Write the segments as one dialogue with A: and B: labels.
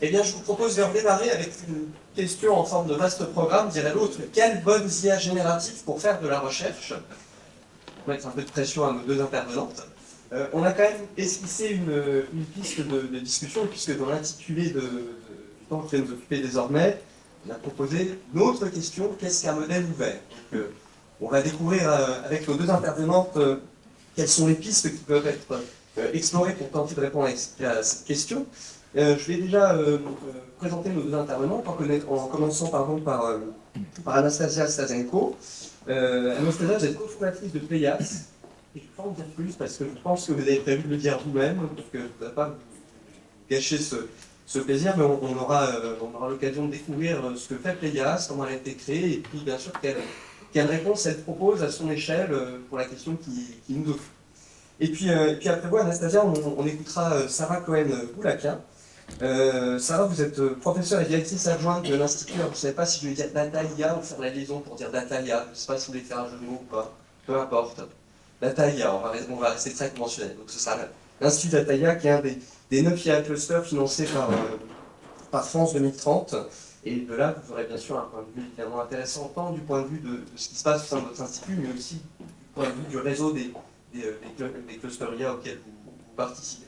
A: Eh bien, je vous propose de redémarrer avec une question en forme de vaste programme, dirait l'autre. Quelles bonnes IA génératives pour faire de la recherche? Pour mettre un peu de pression à nos deux intervenantes. On a quand même esquissé une piste de discussion, puisque dans l'intitulé du temps qui va nous occuper désormais, on a proposé une autre question, qu'est-ce qu'un modèle ouvert? Donc, on va découvrir avec nos deux intervenantes quelles sont les pistes qui peuvent être explorées pour tenter de répondre à cette question. Je vais déjà présenter nos deux intervenants, en commençant par Anastasia Stasenko. Anastasia, vous êtes cofondatrice de Playas. Et je ne vais pas en dire plus parce que je pense que vous avez prévu de le dire vous-même, donc je ne vais pas vous gâcher ce plaisir, mais on aura l'occasion de découvrir ce que fait Playas, comment elle a été créée, et puis bien sûr quelle réponse elle propose à son échelle pour la question qui nous occupe. Et puis après vous, Anastasia, on écoutera Sarah Cohen-Boulaka. Sarah, vous êtes professeure et directrice adjointe de l'Institut. Je ne sais pas si je vais dire Datalia ou faire la liaison pour dire Datalia. Je ne sais pas si vous voulez faire un jeu de mots ou pas. Peu importe. Datalia, on va rester très conventionnel. Donc ce sera l'Institut Datalia qui est un des 9 IA clusters financés par France 2030. Et de là, vous aurez bien sûr un point de vue évidemment intéressant, tant du point de vue de ce qui se passe au sein de votre institut, mais aussi du point de vue du réseau des clusters IA auxquels vous participez.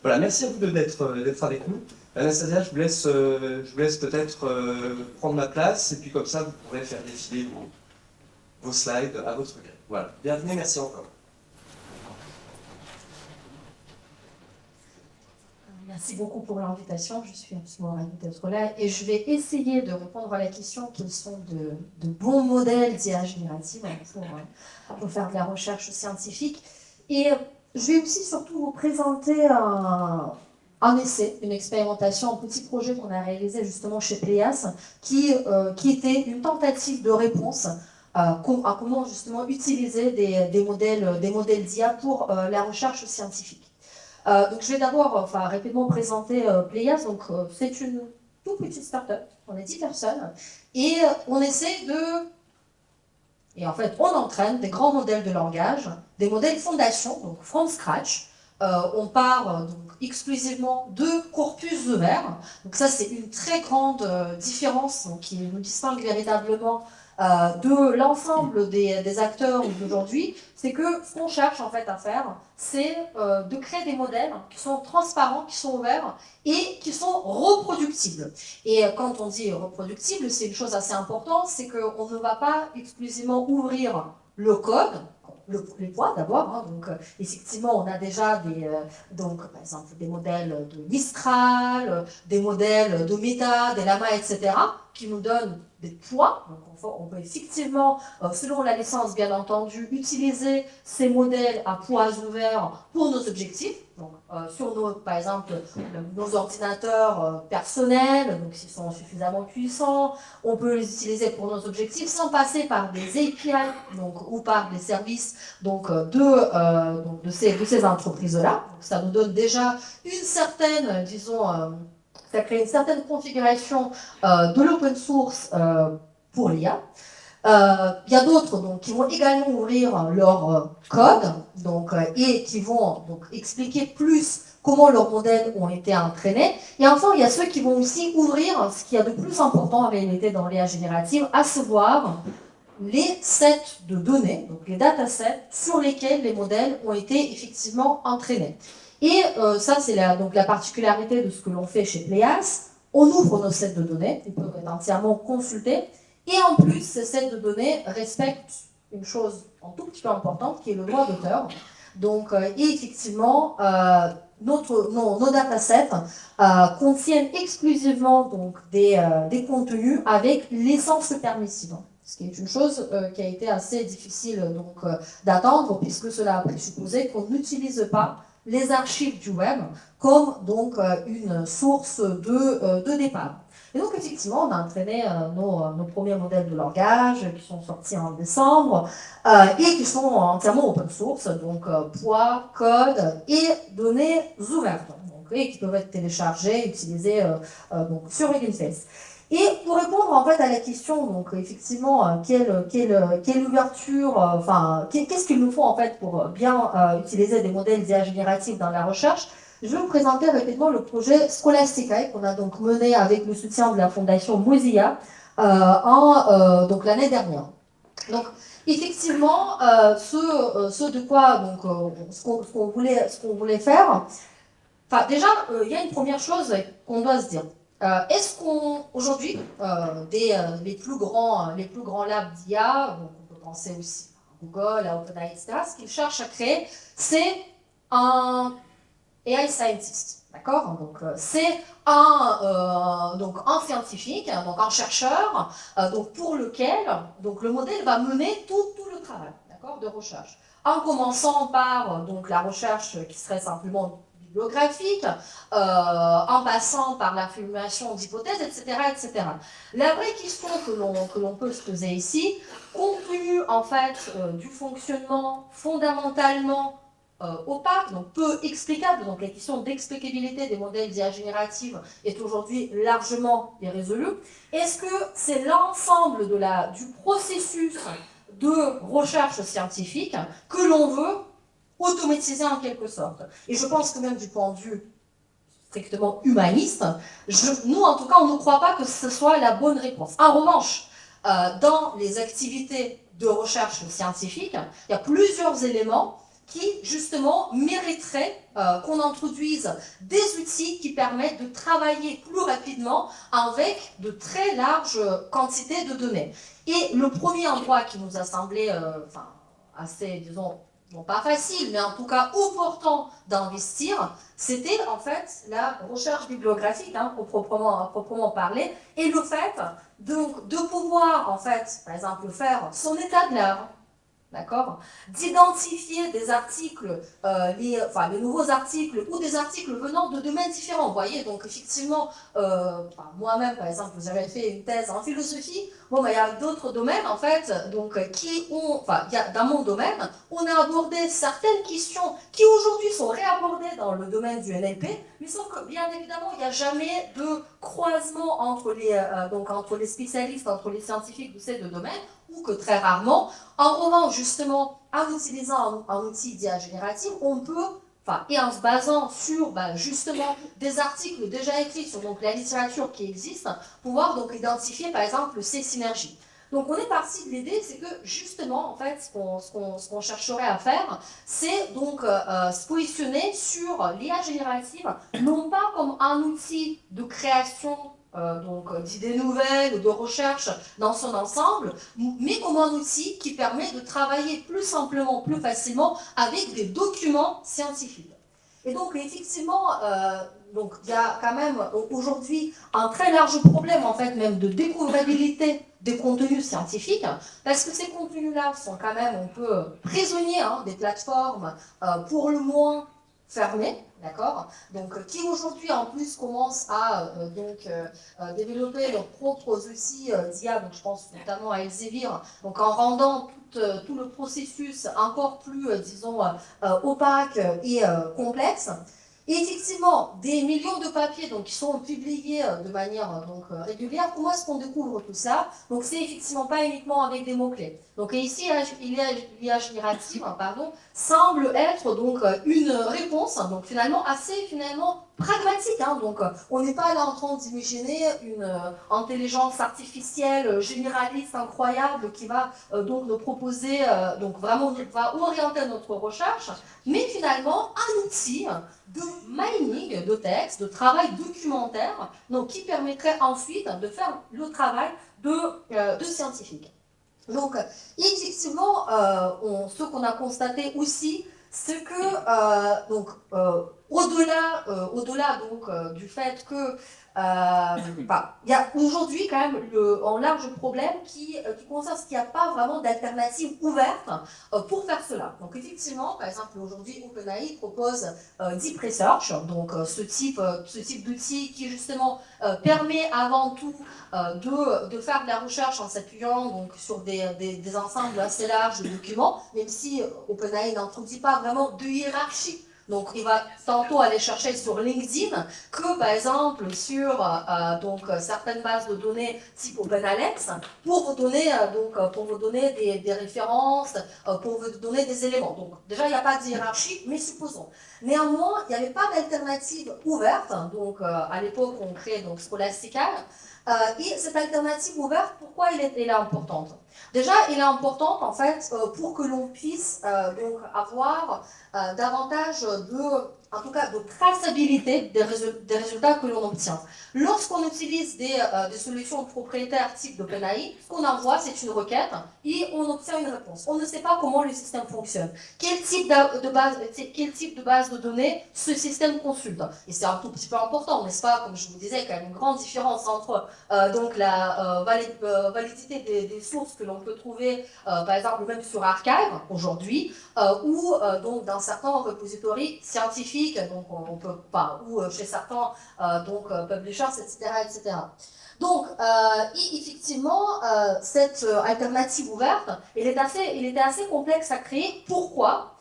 A: Voilà, merci à vous d'être avec nous. Anastasia, je vous laisse peut-être prendre ma place, et puis comme ça, vous pourrez faire défiler vos slides à votre gré. Voilà, bienvenue, merci encore.
B: Merci beaucoup pour l'invitation, je suis absolument ravie d'être là et je vais essayer de répondre à la question quels sont de bons modèles d'IA générative pour faire de la recherche scientifique. Et je vais aussi surtout vous présenter un essai, une expérimentation, un petit projet qu'on a réalisé justement chez Playas qui était une tentative de réponse à comment justement utiliser des modèles d'IA pour la recherche scientifique. Donc je vais d'abord rapidement présenter Playas. Donc c'est une toute petite start-up, on est 10 personnes, et on essaie et en fait on entraîne des grands modèles de langage, des modèles fondation, donc from scratch. On part donc exclusivement de corpus ouverts. Donc ça c'est une très grande différence donc, qui nous distingue véritablement de l'ensemble des acteurs d'aujourd'hui, c'est que ce qu'on cherche en fait à faire, c'est de créer des modèles qui sont transparents, qui sont ouverts et qui sont reproductibles. Et quand on dit reproductible, c'est une chose assez importante, c'est qu'on ne va pas exclusivement ouvrir le code, les poids d'abord, hein, donc effectivement on a déjà donc par exemple des modèles de Mistral, des modèles de Meta, des Llama, etc., qui nous donnent des poids. Donc on peut effectivement, selon la licence bien entendu, utiliser ces modèles à poids ouverts pour nos objectifs. Donc, sur par exemple nos ordinateurs personnels, donc s'ils sont suffisamment puissants, on peut les utiliser pour nos objectifs sans passer par des API donc, ou par des services donc, de ces entreprises-là. Ça nous donne déjà une certaine, disons, ça crée une certaine configuration de l'open source pour l'IA. Il y a d'autres qui vont également ouvrir leur code et qui vont donc, expliquer plus comment leurs modèles ont été entraînés. Et enfin, il y a ceux qui vont aussi ouvrir ce qu'il y a de plus important en réalité dans l'IA générative, à savoir les sets de données, donc les datasets sur lesquels les modèles ont été effectivement entraînés. Et ça, c'est donc la particularité de ce que l'on fait chez Playas. On ouvre nos sets de données, ils peuvent être entièrement consultés. Et en plus, ces sets de données respectent une chose un tout petit peu importante, qui est le droit d'auteur. Donc, et effectivement, nos datasets contiennent exclusivement donc, des contenus avec licence permissive. Ce qui est une chose qui a été assez difficile d'attendre, puisque cela a présupposé qu'on n'utilise pas les archives du web comme donc une source de départ. Et donc effectivement, on a entraîné nos premiers modèles de langage qui sont sortis en décembre et qui sont entièrement open source, donc poids, code et données ouvertes, donc, et qui peuvent être téléchargées, utilisées donc, sur Hugging Face. Et pour répondre en fait à la question, donc effectivement, quelle ouverture, qu'est-ce qu'il nous faut en fait pour bien utiliser des modèles d'IA génératifs dans la recherche, je vais vous présenter rapidement le projet Scholastica qu'on a donc mené avec le soutien de la fondation Mozilla donc l'année dernière. Donc, effectivement, ce de quoi, donc, ce qu'on voulait faire, enfin, déjà, il y a une première chose qu'on doit se dire. Est-ce qu'aujourd'hui, les plus grands labs d'IA, donc on peut penser aussi à Google, à OpenAI, etc., ce qu'ils cherchent à créer, c'est un AI scientist, d'accord? Donc c'est donc un scientifique, donc un chercheur, donc pour lequel donc le modèle va mener tout le travail, d'accord, de recherche, en commençant par donc la recherche qui serait simplement bibliographique, en passant par la formulation d'hypothèses, etc., etc. La vraie question que l'on peut se poser ici, compte tenu en fait du fonctionnement fondamentalement opaque, donc peu explicable, donc la question d'explicabilité des modèles d'IA générative est aujourd'hui largement irrésolue. Est-ce que c'est l'ensemble du processus de recherche scientifique que l'on veut automatiser en quelque sorte? Et je pense que même du point de vue strictement humaniste, nous en tout cas on ne croit pas que ce soit la bonne réponse. En revanche, dans les activités de recherche scientifique, il y a plusieurs éléments qui, justement, mériteraient qu'on introduise des outils qui permettent de travailler plus rapidement avec de très larges quantités de données. Et le premier endroit qui nous a semblé assez, disons, non pas facile, mais en tout cas opportun d'investir, c'était en fait la recherche bibliographique, proprement parler, et le fait de pouvoir, en fait, par exemple, faire son état de l'art, d'accord, d'identifier des articles, les nouveaux articles ou des articles venant de domaines différents. Vous voyez, donc effectivement, moi-même, par exemple, j'avais fait une thèse en philosophie. Bon, il y a d'autres domaines, en fait, donc, dans mon domaine, on a abordé certaines questions qui aujourd'hui sont réabordées dans le domaine du NLP, mais sauf que, bien évidemment, il n'y a jamais de croisement entre les spécialistes, entre les scientifiques de ces deux domaines, ou que très rarement. En revanche, justement, en utilisant un outil d'IA générative, on peut, et en se basant sur justement des articles déjà écrits sur donc, la littérature qui existe, pouvoir donc identifier par exemple ces synergies. Donc on est parti de l'idée, c'est que justement, en fait, ce qu'on chercherait à faire, c'est donc se positionner sur l'IA générative, non pas comme un outil de création d'idées nouvelles ou de recherche dans son ensemble, mais comme un outil qui permet de travailler plus simplement, plus facilement avec des documents scientifiques. Et donc effectivement, il y a quand même aujourd'hui un très large problème en fait même de découvrabilité des contenus scientifiques, parce que ces contenus-là sont quand même un peu prisonniers des plateformes pour le moins fermées, d'accord? Donc, qui aujourd'hui en plus commencent à développer leurs propres outils d'IA, donc je pense notamment à Elsevier, donc en rendant tout le processus encore plus, opaque et complexe. Et effectivement, des millions de papiers donc, qui sont publiés de manière régulière. Comment est-ce qu'on découvre tout ça? Donc, c'est effectivement pas uniquement avec des mots-clés. Donc, ici, l'IA générative, semble être donc une réponse, donc finalement assez pragmatique. Donc, on n'est pas là en train d'imaginer une intelligence artificielle généraliste incroyable qui va donc nous proposer, donc vraiment va orienter notre recherche, mais finalement un outil de mining de texte, de travail documentaire, donc qui permettrait ensuite de faire le travail de scientifique. Donc, effectivement, ce qu'on a constaté aussi, c'est que au-delà du fait que il y a aujourd'hui quand même un large problème qui concerne ce qu'il n'y a pas vraiment d'alternative ouverte pour faire cela. Donc effectivement, par exemple aujourd'hui OpenAI propose Deep Research, donc ce type d'outil qui justement permet avant tout de faire de la recherche en s'appuyant donc sur des ensembles assez larges de documents, même si OpenAI n'introduit pas vraiment de hiérarchie Donc, il va tantôt aller chercher sur LinkedIn que, par exemple, sur certaines bases de données type OpenAlex, pour vous donner, des références, pour vous donner des éléments. Donc, déjà, il n'y a pas de hiérarchie, mais supposons. Néanmoins, il n'y avait pas d'alternative ouverte. Donc, à l'époque, on crée donc Scholastica. Et cette alternative ouverte, pourquoi elle est importante? Déjà, elle est importante en fait pour que l'on puisse donc avoir davantage en tout cas de traçabilité des résultats que l'on obtient. Lorsqu'on utilise des solutions propriétaires type d'OpenAI, ce qu'on envoie, c'est une requête et on obtient une réponse. On ne sait pas comment le système fonctionne. Quel type de base de données ce système consulte. Et c'est un tout petit peu important, n'est-ce pas? Comme je vous disais, il y a une grande différence entre la validité des sources que l'on peut trouver, par exemple, même sur Archive, aujourd'hui, ou donc dans certains repositories scientifiques, donc on peut pas, ou chez certains publishers, etc., etc. Donc, effectivement, cette alternative ouverte, elle était assez complexe à créer. Pourquoi?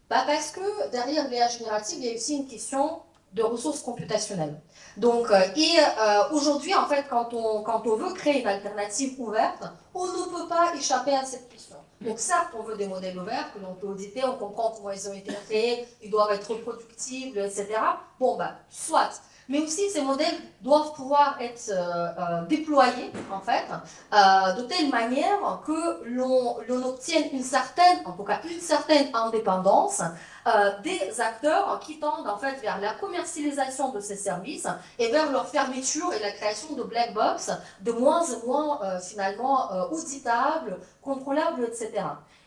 B: Parce que derrière l'IA générative, il y a aussi une question de ressources computationnelles. Donc, aujourd'hui, en fait, quand on veut créer une alternative ouverte, on ne peut pas échapper à cette question. Donc, certes, on veut des modèles ouverts que l'on peut auditer, on comprend comment ils ont été créés, ils doivent être reproductibles, etc. Bon, soit. Mais aussi, ces modèles doivent pouvoir être déployés, en fait, de telle manière que l'on obtienne une certaine indépendance des acteurs qui tendent, en fait, vers la commercialisation de ces services et vers leur fermeture et la création de black box de moins en moins, finalement, auditables, contrôlables, etc.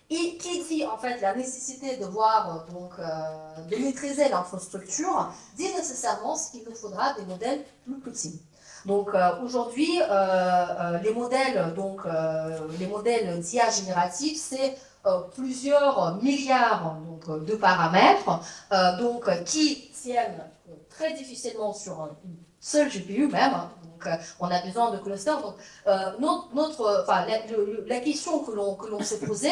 B: Et qui dit en fait la nécessité de de maîtriser l'infrastructure, dit nécessairement qu'il nous faudra des modèles plus petits. Donc aujourd'hui, les modèles d'IA générative, c'est plusieurs milliards de paramètres qui tiennent très difficilement sur une seule GPU même. Donc, on a besoin de clusters. Donc, la question que l'on s'est posée,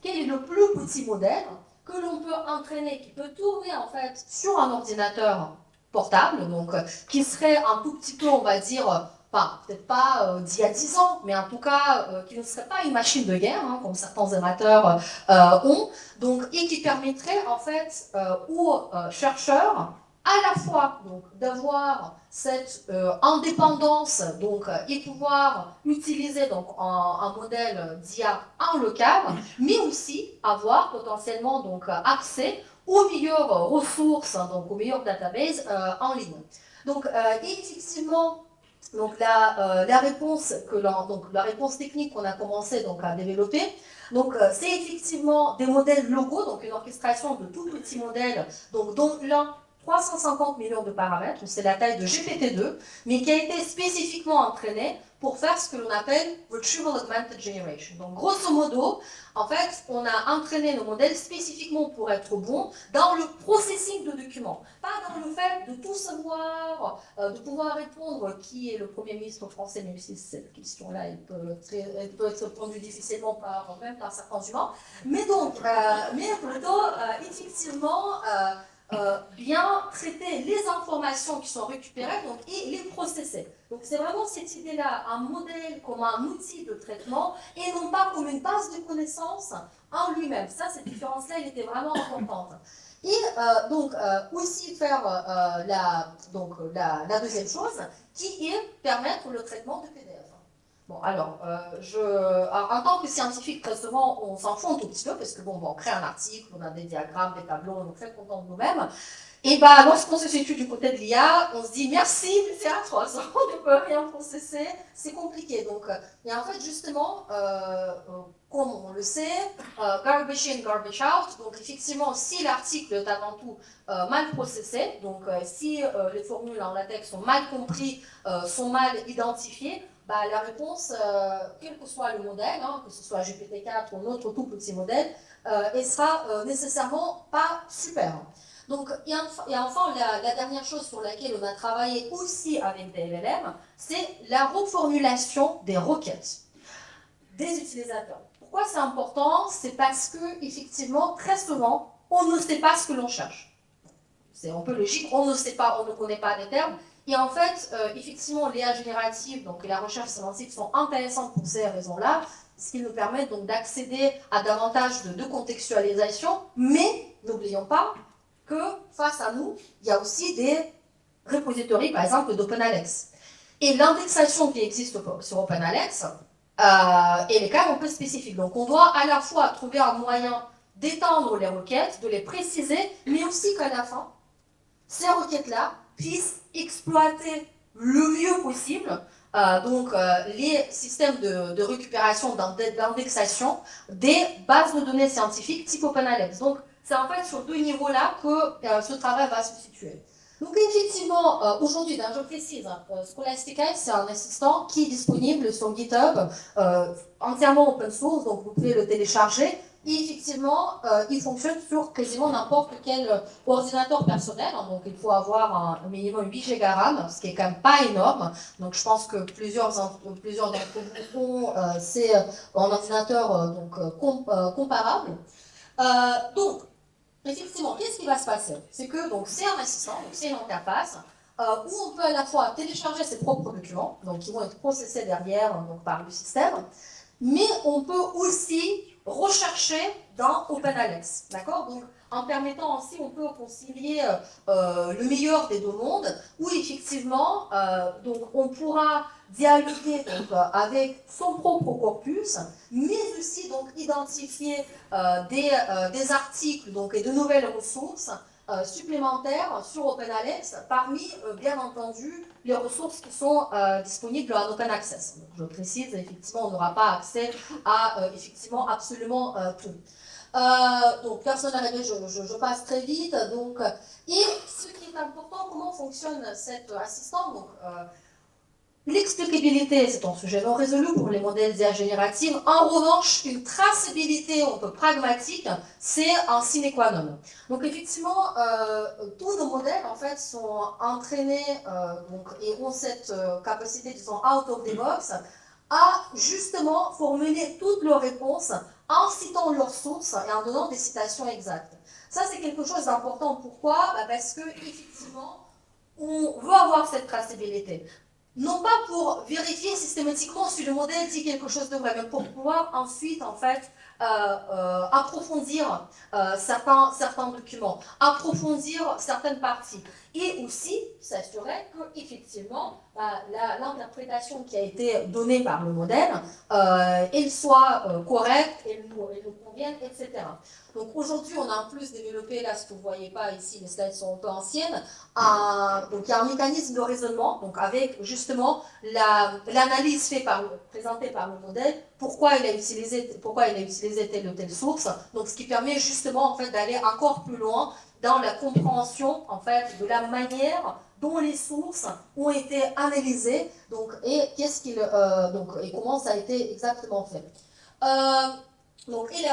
B: quel est le plus petit modèle que l'on peut entraîner, qui peut tourner en fait sur un ordinateur portable, donc qui serait un tout petit peu, on va dire, peut-être pas d'il y a 10 ans, mais en tout cas qui ne serait pas une machine de guerre, comme certains amateurs ont, donc, et qui permettrait en fait aux chercheurs à la fois d'avoir cette indépendance et pouvoir utiliser un modèle d'IA en local, mais aussi avoir potentiellement accès aux meilleures ressources, aux meilleures databases en ligne. Donc, effectivement, la réponse technique qu'on a commencé à développer, c'est effectivement des modèles locaux, donc une orchestration de tout petits modèles, dont l'un 350 millions de paramètres, c'est la taille de GPT-2, mais qui a été spécifiquement entraîné pour faire ce que l'on appelle Retrieval Augmented Generation. Donc, grosso modo, en fait, on a entraîné nos modèles spécifiquement pour être bons dans le processing de documents, pas dans le fait de tout savoir, de pouvoir répondre qui est le Premier ministre français, même si cette question-là peut être répondue difficilement même par certains humains, mais plutôt, effectivement, bien traiter les informations qui sont récupérées et les processer. Donc c'est vraiment cette idée-là, un modèle comme un outil de traitement et non pas comme une base de connaissances en lui-même. Ça, cette différence-là, elle était vraiment importante. Et aussi faire la deuxième chose, qui est permettre le traitement de PDF. Bon, alors, en tant que scientifique, très souvent, on s'en fout un tout petit peu, parce que on crée un article, on a des diagrammes, des tableaux, on est très content de nous-mêmes. Et lorsqu'on se situe du côté de l'IA, on se dit merci, mais c'est atroce, on ne peut rien processer, c'est compliqué. Donc, et en fait, justement, comme on le sait, garbage in, garbage out. Donc, effectivement, si l'article est avant tout mal processé, si les formules en latex sont mal comprises, sont mal identifiées, la réponse, quel que soit le modèle, que ce soit GPT-4 ou un autre tout petit modèle, elle sera nécessairement pas super. Donc, et enfin, la dernière chose sur laquelle on a travaillé aussi avec des LLM, c'est la reformulation des requêtes des utilisateurs. Pourquoi c'est important? C'est parce que, effectivement, très souvent, on ne sait pas ce que l'on cherche. c'est un peu logique, on ne sait pas, on ne connaît pas les termes. Et en fait, effectivement, l'IA générative donc, et la recherche sémantique sont intéressantes pour ces raisons-là, ce qui nous permet donc d'accéder à davantage de contextualisation, mais n'oublions pas que face à nous, il y a aussi des repositories, par exemple d'OpenAlex. Et l'indexation qui existe sur OpenAlex, elle est quand même un peu spécifique. Donc on doit à la fois trouver un moyen d'étendre les requêtes, de les préciser, mais aussi qu'à la fin, ces requêtes-là puissent exploiter le mieux possible les systèmes de récupération, d'indexation des bases de données scientifiques type OpenAlex. Donc c'est en fait sur deux niveaux-là que ce travail va se situer. Donc effectivement, aujourd'hui, je précise, Scholastica, c'est un assistant qui est disponible sur GitHub, entièrement open source, donc vous pouvez le télécharger. Et effectivement, il fonctionne sur quasiment n'importe quel ordinateur personnel. Donc il faut avoir un minimum 8 Go RAM, ce qui est quand même pas énorme. Donc je pense que plusieurs d'entre vous ont un ordinateur comparable. Donc, effectivement, qu'est-ce qui va se passer? C'est que c'est un assistant, c'est une interface où on peut à la fois télécharger ses propres documents, donc qui vont être processés derrière par le système, mais on peut aussi rechercher dans OpenAlex, d'accord? Donc, en permettant aussi, on peut concilier le meilleur des deux mondes, où effectivement, on pourra dialoguer avec son propre corpus, mais aussi identifier des articles et de nouvelles ressources supplémentaires sur OpenAlex, parmi, bien entendu, les ressources qui sont disponibles en Open Access. Donc, je précise, effectivement, on n'aura pas accès à effectivement absolument tout. Donc, personne n'arrive, je passe très vite. Et ce qui est important, comment fonctionne cet assistant? L'explicabilité, c'est un sujet non résolu pour les modèles d'IA générative. En revanche, une traçabilité un peu pragmatique, c'est un sine qua non. Donc effectivement, tous nos modèles en fait sont entraînés et ont cette capacité, disons, out of the box, à justement formuler toutes leurs réponses en citant leurs sources et en donnant des citations exactes. Ça, c'est quelque chose d'important. Pourquoi? Parce que effectivement, on veut avoir cette traçabilité. Non pas pour vérifier systématiquement si le modèle dit quelque chose de vrai, mais pour pouvoir ensuite, en fait, approfondir certains documents, approfondir certaines parties, et aussi s'assurer que effectivement l'interprétation qui a été donnée par le modèle, elle soit correcte, elle nous convienne, etc. Donc aujourd'hui, on a en plus développé, là ce que vous ne voyez pas ici, les slides sont un peu anciennes, donc il y a un mécanisme de raisonnement, donc avec justement l'analyse présentée par le modèle, pourquoi il a utilisé telle ou telle source, donc ce qui permet justement en fait d'aller encore plus loin dans la compréhension en fait de la manière dont les sources ont été analysées, et comment ça a été exactement fait. Et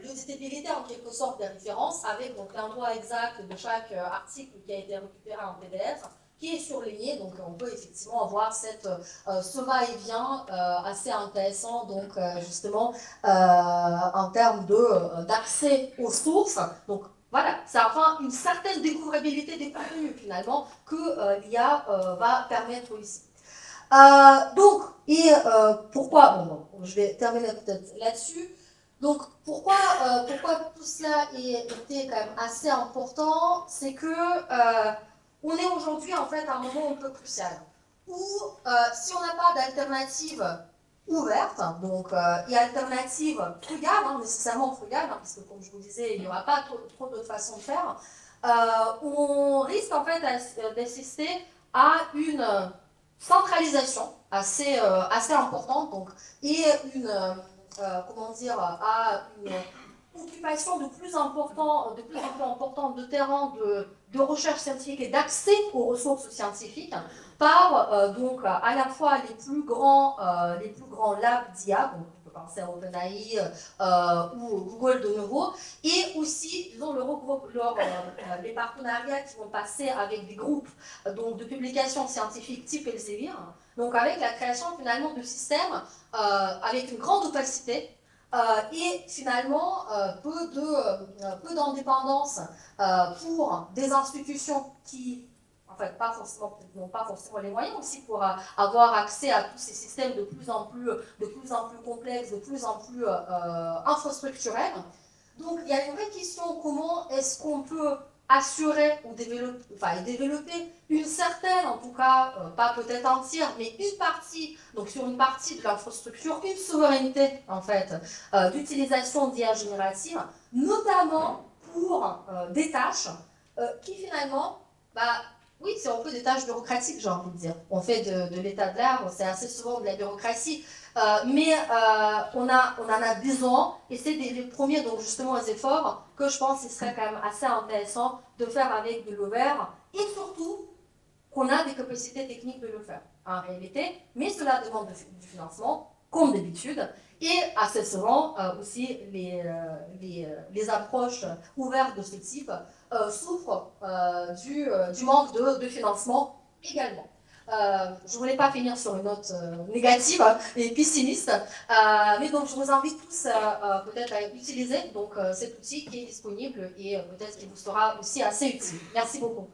B: l'auditabilité en quelque sorte des références avec l'endroit exact de chaque article qui a été récupéré en PDF, qui est surligné, donc on peut effectivement avoir ce va-et-vient assez intéressant, justement en termes d'accès aux sources. Donc voilà, ça rend une certaine découvrabilité des contenus finalement que l'IA va permettre ici. Pourquoi, je vais terminer peut-être là-dessus. Donc, pourquoi tout cela était quand même assez important, c'est que on est aujourd'hui en fait à un moment un peu crucial, où si on n'a pas d'alternative ouverte, et alternative frugale, nécessairement frugale, parce que comme je vous disais, il n'y aura pas trop d'autres façons de faire, on risque en fait d'assister à une centralisation assez importante, et à une occupation de plus en plus importante de terrain de recherche scientifique et d'accès aux ressources scientifiques par à la fois les plus grands labs d'IA, on peut penser à OpenAI ou Google de nouveau, et aussi disons, les partenariats qui vont passer avec des groupes de publications scientifiques type Elsevier, donc avec la création finalement de systèmes avec une grande opacité, et finalement peu d'indépendance pour des institutions qui en fait n'ont pas forcément les moyens aussi pour avoir accès à tous ces systèmes de plus en plus complexes, de plus en plus infrastructurels. Donc il y a une vraie question, comment est-ce qu'on peut assurer ou développer une certaine, en tout cas, pas peut-être entière, mais une partie, donc sur une partie de l'infrastructure, une souveraineté, en fait, d'utilisation d'IA générative, notamment pour des tâches qui finalement, bah, oui, c'est un peu des tâches bureaucratiques, j'ai envie de dire. On fait de l'état de l'art, c'est assez souvent de la bureaucratie, mais on en a besoin, et c'est les premiers, donc justement, efforts que je pense qu'il serait quand même assez intéressant de faire avec de l'ouvert, et surtout qu'on a des capacités techniques de le faire en réalité, mais cela demande du financement, comme d'habitude, et assez souvent aussi les approches ouvertes de ce type souffrent du manque de financement également. Je ne voulais pas finir sur une note négative et pessimiste, mais donc je vous invite tous peut-être à utiliser donc, cet outil qui est disponible et peut-être qu'il vous sera aussi assez utile. Merci beaucoup.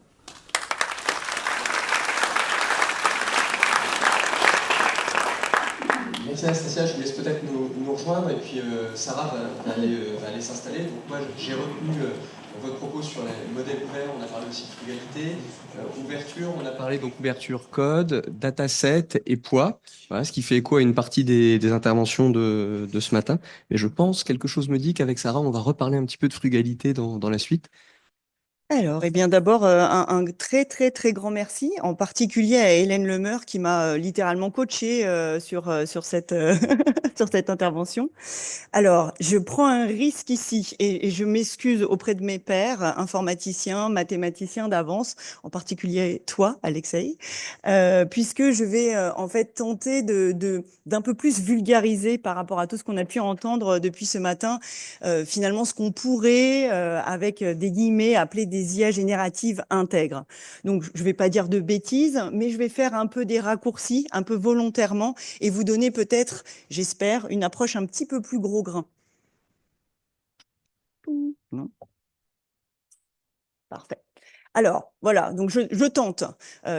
A: Merci Anastasia, je vous laisse peut-être nous rejoindre et puis Sarah va aller s'installer. Donc moi j'ai retenu votre propos sur le modèle ouvert, on a parlé aussi de frugalité, ouverture, on a parlé donc ouverture code, dataset et poids, voilà, ce qui fait écho à une partie des interventions de ce matin. Et je pense, quelque chose me dit qu'avec Sarah, on va reparler un petit peu de frugalité dans la suite.
C: Alors, eh bien, d'abord, un très, très, très grand merci, en particulier à Hélène Lemeur qui m'a littéralement coachée sur cette, sur cette intervention. Alors, je prends un risque ici et je m'excuse auprès de mes pairs, informaticiens, mathématiciens d'avance, en particulier toi, Alexei, puisque je vais en fait tenter d'un peu plus vulgariser par rapport à tout ce qu'on a pu entendre depuis ce matin, finalement ce qu'on pourrait, avec des guillemets, appeler des IA génératives intègres. Donc, je vais pas dire de bêtises, mais je vais faire un peu des raccourcis, un peu volontairement, et vous donner peut-être, j'espère, une approche un petit peu plus gros grain. Non. Parfait. Alors, voilà, donc je tente.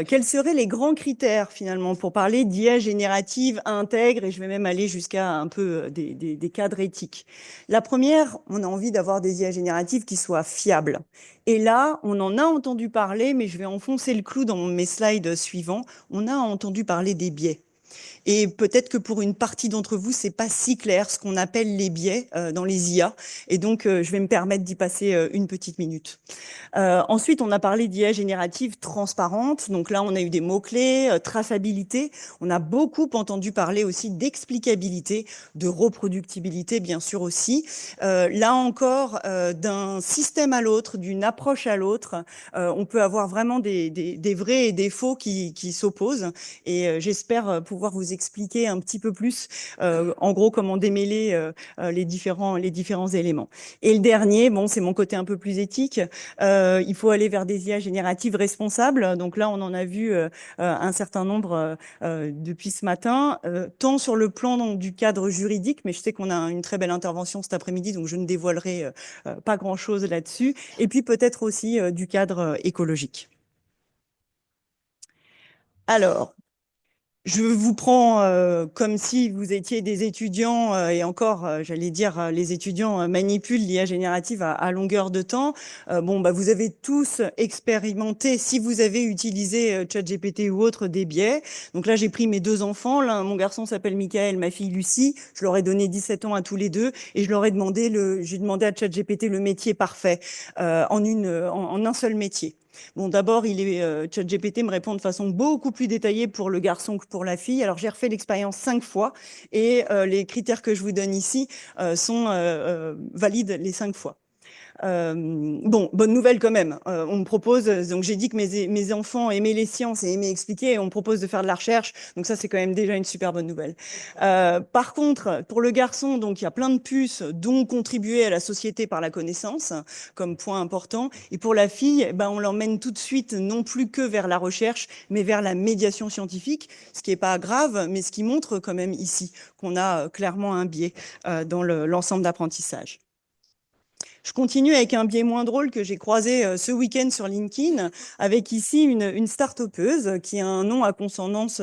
C: Quels seraient les grands critères, finalement, pour parler d'IA générative intègre, et je vais même aller jusqu'à un peu des cadres éthiques. La première, on a envie d'avoir des IA génératives qui soient fiables. Et là, on en a entendu parler, mais je vais enfoncer le clou dans mes slides suivants. On a entendu parler des biais. Et peut-être que pour une partie d'entre vous, c'est pas si clair ce qu'on appelle les biais dans les IA. Et donc, je vais me permettre d'y passer une petite minute. Ensuite, on a parlé d'IA générative transparente. Donc là, on a eu des mots-clés, traçabilité. On a beaucoup entendu parler aussi d'explicabilité, de reproductibilité, bien sûr aussi. Là encore, d'un système à l'autre, d'une approche à l'autre, on peut avoir vraiment des vrais et des faux qui s'opposent. Et j'espère pouvoir vous expliquer un petit peu plus, en gros, comment démêler les différents éléments. Et le dernier, bon, c'est mon côté un peu plus éthique. Il faut aller vers des IA génératives responsables. Donc là, on en a vu un certain nombre depuis ce matin, tant sur le plan du cadre juridique, mais je sais qu'on a une très belle intervention cet après-midi, donc je ne dévoilerai pas grand-chose là-dessus. Et puis peut-être aussi du cadre écologique. Alors, je vous prends comme si vous étiez des étudiants, et encore, j'allais dire, les étudiants manipulent l'IA générative à longueur de temps. Bon, bah, vous avez tous expérimenté, si vous avez utilisé ChatGPT ou autre, des biais. Donc là, j'ai pris mes deux enfants. Là, mon garçon s'appelle Michael, ma fille Lucie. Je leur ai donné 17 ans à tous les deux et je leur ai demandé j'ai demandé à ChatGPT le métier parfait en un seul métier. Bon, d'abord, ChatGPT me répond de façon beaucoup plus détaillée pour le garçon que pour la fille. Alors, j'ai refait l'expérience 5 fois et les critères que je vous donne ici sont valides les 5 fois. Bon, bonne nouvelle quand même. On me propose, donc j'ai dit que mes enfants aimaient les sciences et aimaient expliquer, et on me propose de faire de la recherche. Donc ça, c'est quand même déjà une super bonne nouvelle. Par contre, pour le garçon, donc il y a plein de puces, dont contribuer à la société par la connaissance, comme point important. Et pour la fille, ben, on l'emmène tout de suite non plus que vers la recherche, mais vers la médiation scientifique, ce qui n'est pas grave, mais ce qui montre quand même ici qu'on a clairement un biais dans l'ensemble d'apprentissage. Je continue avec un biais moins drôle que j'ai croisé ce week-end sur LinkedIn, avec ici une start-upeuse qui a un nom à consonance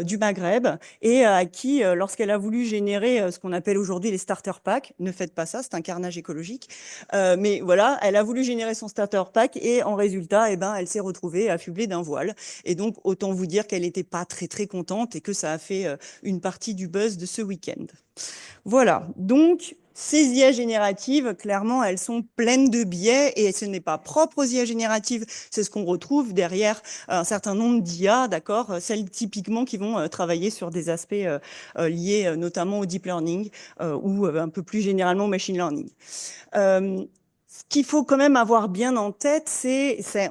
C: du Maghreb et à qui, lorsqu'elle a voulu générer ce qu'on appelle aujourd'hui les starter packs, ne faites pas ça, c'est un carnage écologique, mais voilà, elle a voulu générer son starter pack et en résultat, eh ben, elle s'est retrouvée affublée d'un voile. Et donc, autant vous dire qu'elle n'était pas très, très contente et que ça a fait une partie du buzz de ce week-end. Voilà, donc ces IA génératives, clairement, elles sont pleines de biais et ce n'est pas propre aux IA génératives, c'est ce qu'on retrouve derrière un certain nombre d'IA, d'accord, celles typiquement qui vont travailler sur des aspects liés notamment au deep learning ou un peu plus généralement au machine learning. Ce qu'il faut quand même avoir bien en tête,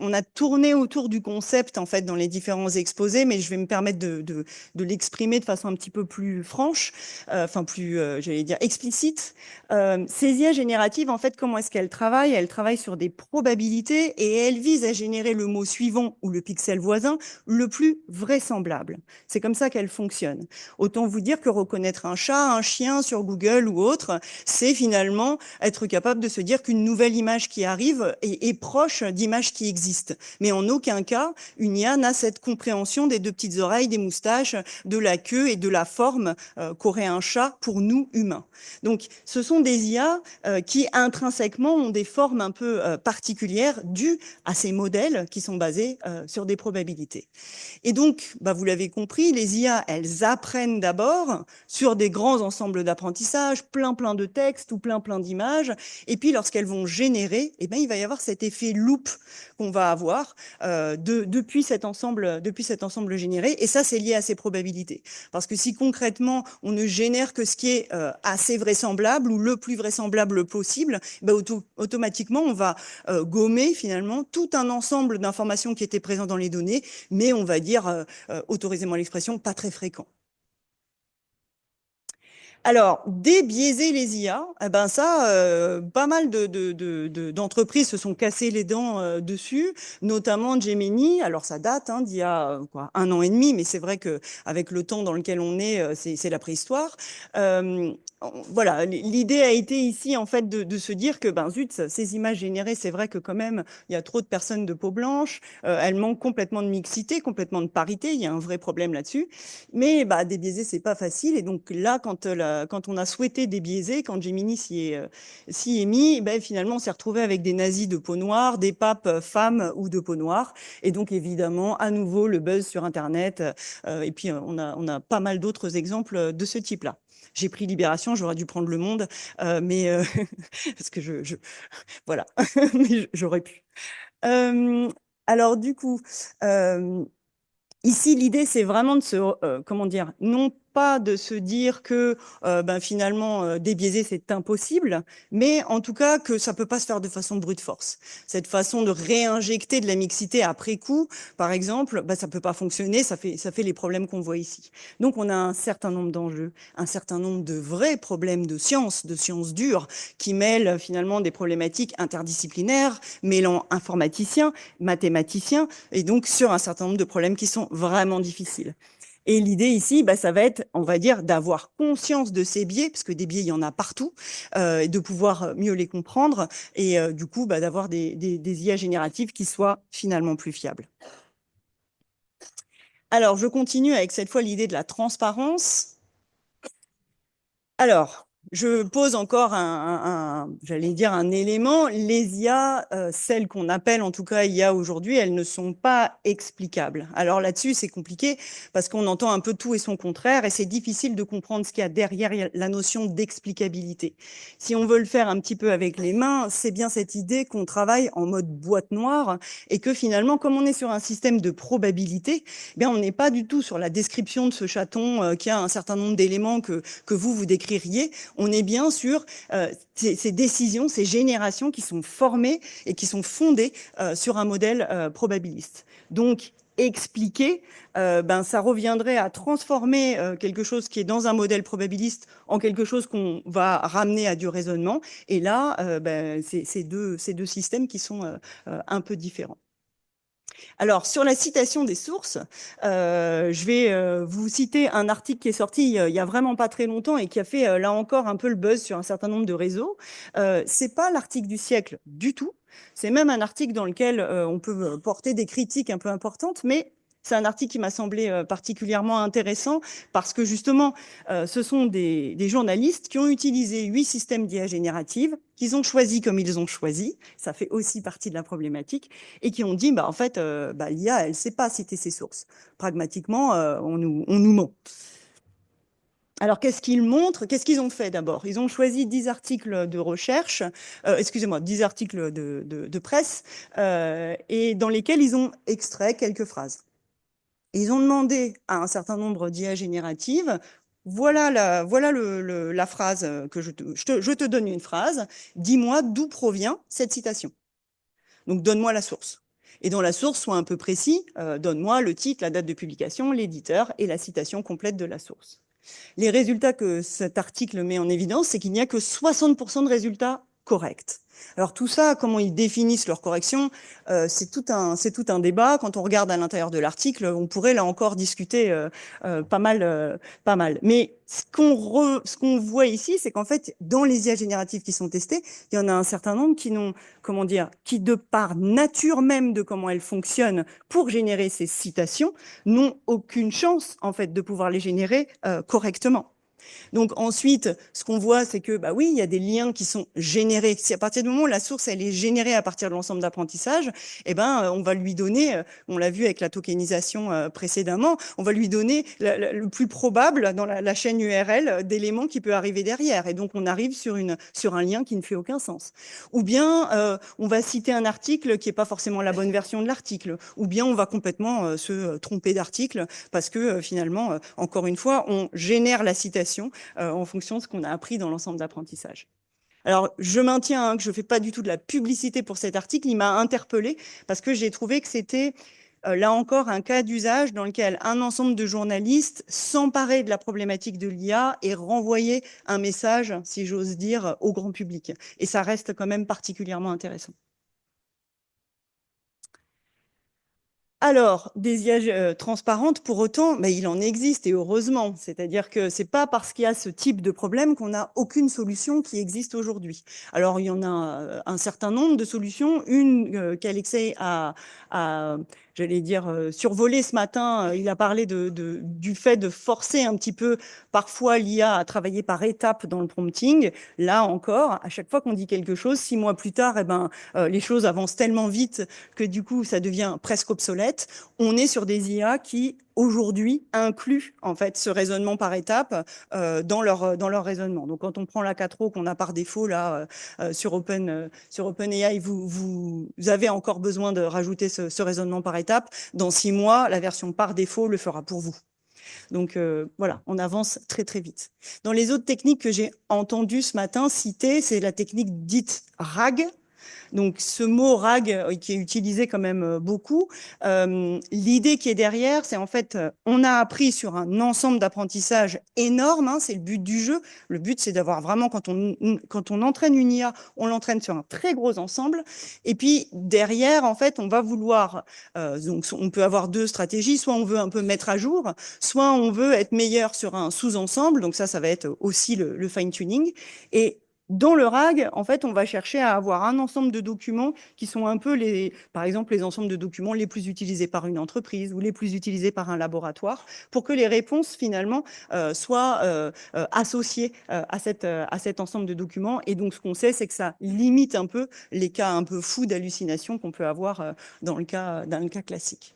C: on a tourné autour du concept en fait dans les différents exposés, mais je vais me permettre de l'exprimer de façon un petit peu plus franche, enfin plus, j'allais dire explicite. Ces IA génératives, en fait, comment est-ce qu'elles travaillent? Elles travaillent sur des probabilités et elles visent à générer le mot suivant ou le pixel voisin le plus vraisemblable. C'est comme ça qu'elles fonctionnent. Autant vous dire que reconnaître un chat, un chien sur Google ou autre, c'est finalement être capable de se dire qu'une nouvelle image qui arrive est proche d'images qui existent. Mais en aucun cas, une IA n'a cette compréhension des deux petites oreilles, des moustaches, de la queue et de la forme qu'aurait un chat pour nous humains. Donc, ce sont des IA qui intrinsèquement ont des formes un peu particulières dues à ces modèles qui sont basés sur des probabilités. Et donc, bah, vous l'avez compris, les IA, elles apprennent d'abord sur des grands ensembles d'apprentissage, plein de textes ou plein d'images. Et puis, lorsqu'elles vont générer, eh ben, il va y avoir cet effet loop qu'on va avoir depuis cet ensemble généré. Et ça, c'est lié à ces probabilités. Parce que si concrètement, on ne génère que ce qui est assez vraisemblable ou le plus vraisemblable possible, ben, automatiquement, on va gommer finalement tout un ensemble d'informations qui étaient présentes dans les données, mais on va dire, autorisez-moi l'expression, pas très fréquent. Alors, débiaiser les IA, eh ben ça, pas mal d'entreprises se sont cassées les dents dessus, notamment Gemini. Alors, ça date d'il y a 1 an et demi, mais c'est vrai que avec le temps dans lequel on est, c'est la préhistoire. Voilà, l'idée a été ici en fait de se dire que ben zut, ces images générées, c'est vrai que quand même il y a trop de personnes de peau blanche, elles manquent complètement de mixité, complètement de parité, il y a un vrai problème là-dessus. Mais bah débiaiser c'est pas facile et donc là quand on a souhaité débiaiser, quand Gemini s'y est mis, ben finalement on s'est retrouvé avec des nazis de peau noire, des papes femmes ou de peau noire et donc évidemment à nouveau le buzz sur internet et puis on a pas mal d'autres exemples de ce type-là. J'ai pris Libération, j'aurais dû prendre Le Monde, mais parce que voilà, mais j'aurais pu. Alors du coup, ici l'idée c'est vraiment de se, comment dire, non pas de se dire que ben, finalement débiaiser c'est impossible, mais en tout cas que ça peut pas se faire de façon brute force. Cette façon de réinjecter de la mixité après coup, par exemple, ben, ça peut pas fonctionner, ça fait les problèmes qu'on voit ici. Donc on a un certain nombre d'enjeux, un certain nombre de vrais problèmes de sciences dures, qui mêlent finalement des problématiques interdisciplinaires, mêlant informaticiens, mathématiciens, et donc sur un certain nombre de problèmes qui sont vraiment difficiles. Et l'idée ici, bah, ça va être, on va dire, d'avoir conscience de ces biais, parce que des biais, il y en a partout, et de pouvoir mieux les comprendre, et du coup, bah, d'avoir des IA génératives qui soient finalement plus fiables. Alors, je continue avec cette fois l'idée de la transparence. Alors, je pose encore j'allais dire un élément. Les IA, celles qu'on appelle en tout cas IA aujourd'hui, elles ne sont pas explicables. Alors là-dessus, c'est compliqué parce qu'on entend un peu tout et son contraire et c'est difficile de comprendre ce qu'il y a derrière la notion d'explicabilité. Si on veut le faire un petit peu avec les mains, c'est bien cette idée qu'on travaille en mode boîte noire et que finalement, comme on est sur un système de probabilité, eh bien, on n'est pas du tout sur la description de ce chaton qui a un certain nombre d'éléments que vous décririez. On est bien sur ces décisions, ces générations qui sont formées et qui sont fondées sur un modèle probabiliste. Donc, expliquer, ça reviendrait à transformer quelque chose qui est dans un modèle probabiliste en quelque chose qu'on va ramener à du raisonnement. Et là, c'est deux systèmes qui sont un peu différents. Alors, sur la citation des sources, je vais vous citer un article qui est sorti il y a vraiment pas très longtemps et qui a fait, là encore, un peu le buzz sur un certain nombre de réseaux. C'est pas l'article du siècle du tout. C'est même un article dans lequel on peut porter des critiques un peu importantes, mais c'est un article qui m'a semblé particulièrement intéressant parce que justement, ce sont des journalistes qui ont utilisé 8 systèmes d'IA générative, qu'ils ont choisi comme ils ont choisi, ça fait aussi partie de la problématique, et qui ont dit, en fait, l'IA, elle ne sait pas citer ses sources. Pragmatiquement, on nous ment. Alors, qu'est-ce qu'ils montrent? Qu'est-ce qu'ils ont fait d'abord? Ils ont choisi 10 articles de recherche, 10 articles de presse, et dans lesquels ils ont extrait quelques phrases. Ils ont demandé à un certain nombre d'IA génératives, voilà la phrase que je te donne une phrase, dis-moi d'où provient cette citation. Donc, donne-moi la source. Et dans la source, sois un peu précis, donne-moi le titre, la date de publication, l'éditeur et la citation complète de la source. Les résultats que cet article met en évidence, c'est qu'il n'y a que 60% de résultats corrects. Alors tout ça, comment ils définissent leur correction, c'est tout un débat. Quand on regarde à l'intérieur de l'article, on pourrait là encore discuter pas mal. Mais ce qu'on voit ici, c'est qu'en fait, dans les IA génératives qui sont testées, il y en a un certain nombre qui n'ont, qui de par nature même de comment elles fonctionnent pour générer ces citations, n'ont aucune chance en fait de pouvoir les générer correctement. Donc ensuite, ce qu'on voit, c'est que oui, il y a des liens qui sont générés. Si à partir du moment où la source elle est générée à partir de l'ensemble d'apprentissage, on va lui donner, on l'a vu avec la tokenisation précédemment, on va lui donner le plus probable dans la chaîne URL d'éléments qui peut arriver derrière. Et donc on arrive sur un lien qui ne fait aucun sens. Ou bien on va citer un article qui n'est pas forcément la bonne version de l'article. Ou bien on va complètement se tromper d'article parce que finalement, encore une fois, on génère la citation en fonction de ce qu'on a appris dans l'ensemble d'apprentissage. Alors, je maintiens que je ne fais pas du tout de la publicité pour cet article. Il m'a interpellée parce que j'ai trouvé que c'était, là encore, un cas d'usage dans lequel un ensemble de journalistes s'emparait de la problématique de l'IA et renvoyait un message, si j'ose dire, au grand public. Et ça reste quand même particulièrement intéressant. Alors, des IA transparentes, pour autant, il en existe et heureusement. C'est-à-dire que c'est pas parce qu'il y a ce type de problème qu'on n'a aucune solution qui existe aujourd'hui. Alors, il y en a un certain nombre de solutions. Une qu'Alexei a j'allais dire, survolé ce matin, il a parlé du fait de forcer un petit peu parfois l'IA à travailler par étapes dans le prompting. Là encore, à chaque fois qu'on dit quelque chose, 6 mois plus tard, les choses avancent tellement vite que du coup, ça devient presque obsolète. On est sur des IA qui, aujourd'hui, incluent en fait ce raisonnement par étapes dans leur raisonnement. Donc, quand on prend la 4O qu'on a par défaut là sur OpenAI, vous avez encore besoin de rajouter ce raisonnement par étapes. Dans 6 mois, la version par défaut le fera pour vous. Donc voilà, on avance très très vite. Dans les autres techniques que j'ai entendues ce matin citer, c'est la technique dite RAG. Donc ce mot RAG qui est utilisé quand même beaucoup, l'idée qui est derrière, c'est en fait, on a appris sur un ensemble d'apprentissage énorme, c'est le but du jeu. Le but, c'est d'avoir vraiment, quand on entraîne une IA, on l'entraîne sur un très gros ensemble. Et puis derrière, en fait, on va vouloir, donc on peut avoir 2 stratégies, soit on veut un peu mettre à jour, soit on veut être meilleur sur un sous-ensemble. Donc ça va être aussi le fine-tuning. Et dans le RAG, en fait, on va chercher à avoir un ensemble de documents qui sont un peu par exemple, les ensembles de documents les plus utilisés par une entreprise ou les plus utilisés par un laboratoire pour que les réponses, finalement, soient associées à cet ensemble de documents. Et donc, ce qu'on sait, c'est que ça limite un peu les cas un peu fous d'hallucination qu'on peut avoir dans le cas classique.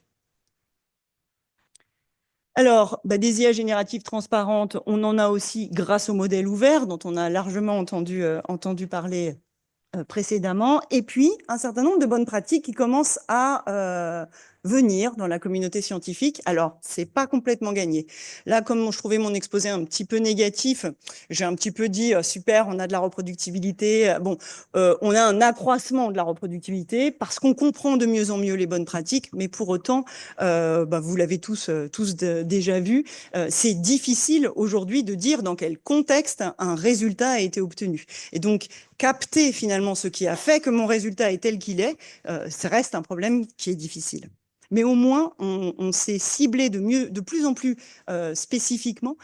C: Alors, des IA génératives transparentes, on en a aussi grâce au modèle ouvert, dont on a largement entendu parler précédemment, et puis un certain nombre de bonnes pratiques qui commencent à venir dans la communauté scientifique. Alors, c'est pas complètement gagné. Là, comme je trouvais mon exposé un petit peu négatif, j'ai un petit peu dit super, on a de la reproductibilité. Bon, on a un accroissement de la reproductibilité parce qu'on comprend de mieux en mieux les bonnes pratiques, mais pour autant, vous l'avez tous déjà vu, c'est difficile aujourd'hui de dire dans quel contexte un résultat a été obtenu. Et donc, capter finalement ce qui a fait que mon résultat est tel qu'il est, ça reste un problème qui est difficile. Mais au moins, on s'est ciblé de plus en plus spécifiquement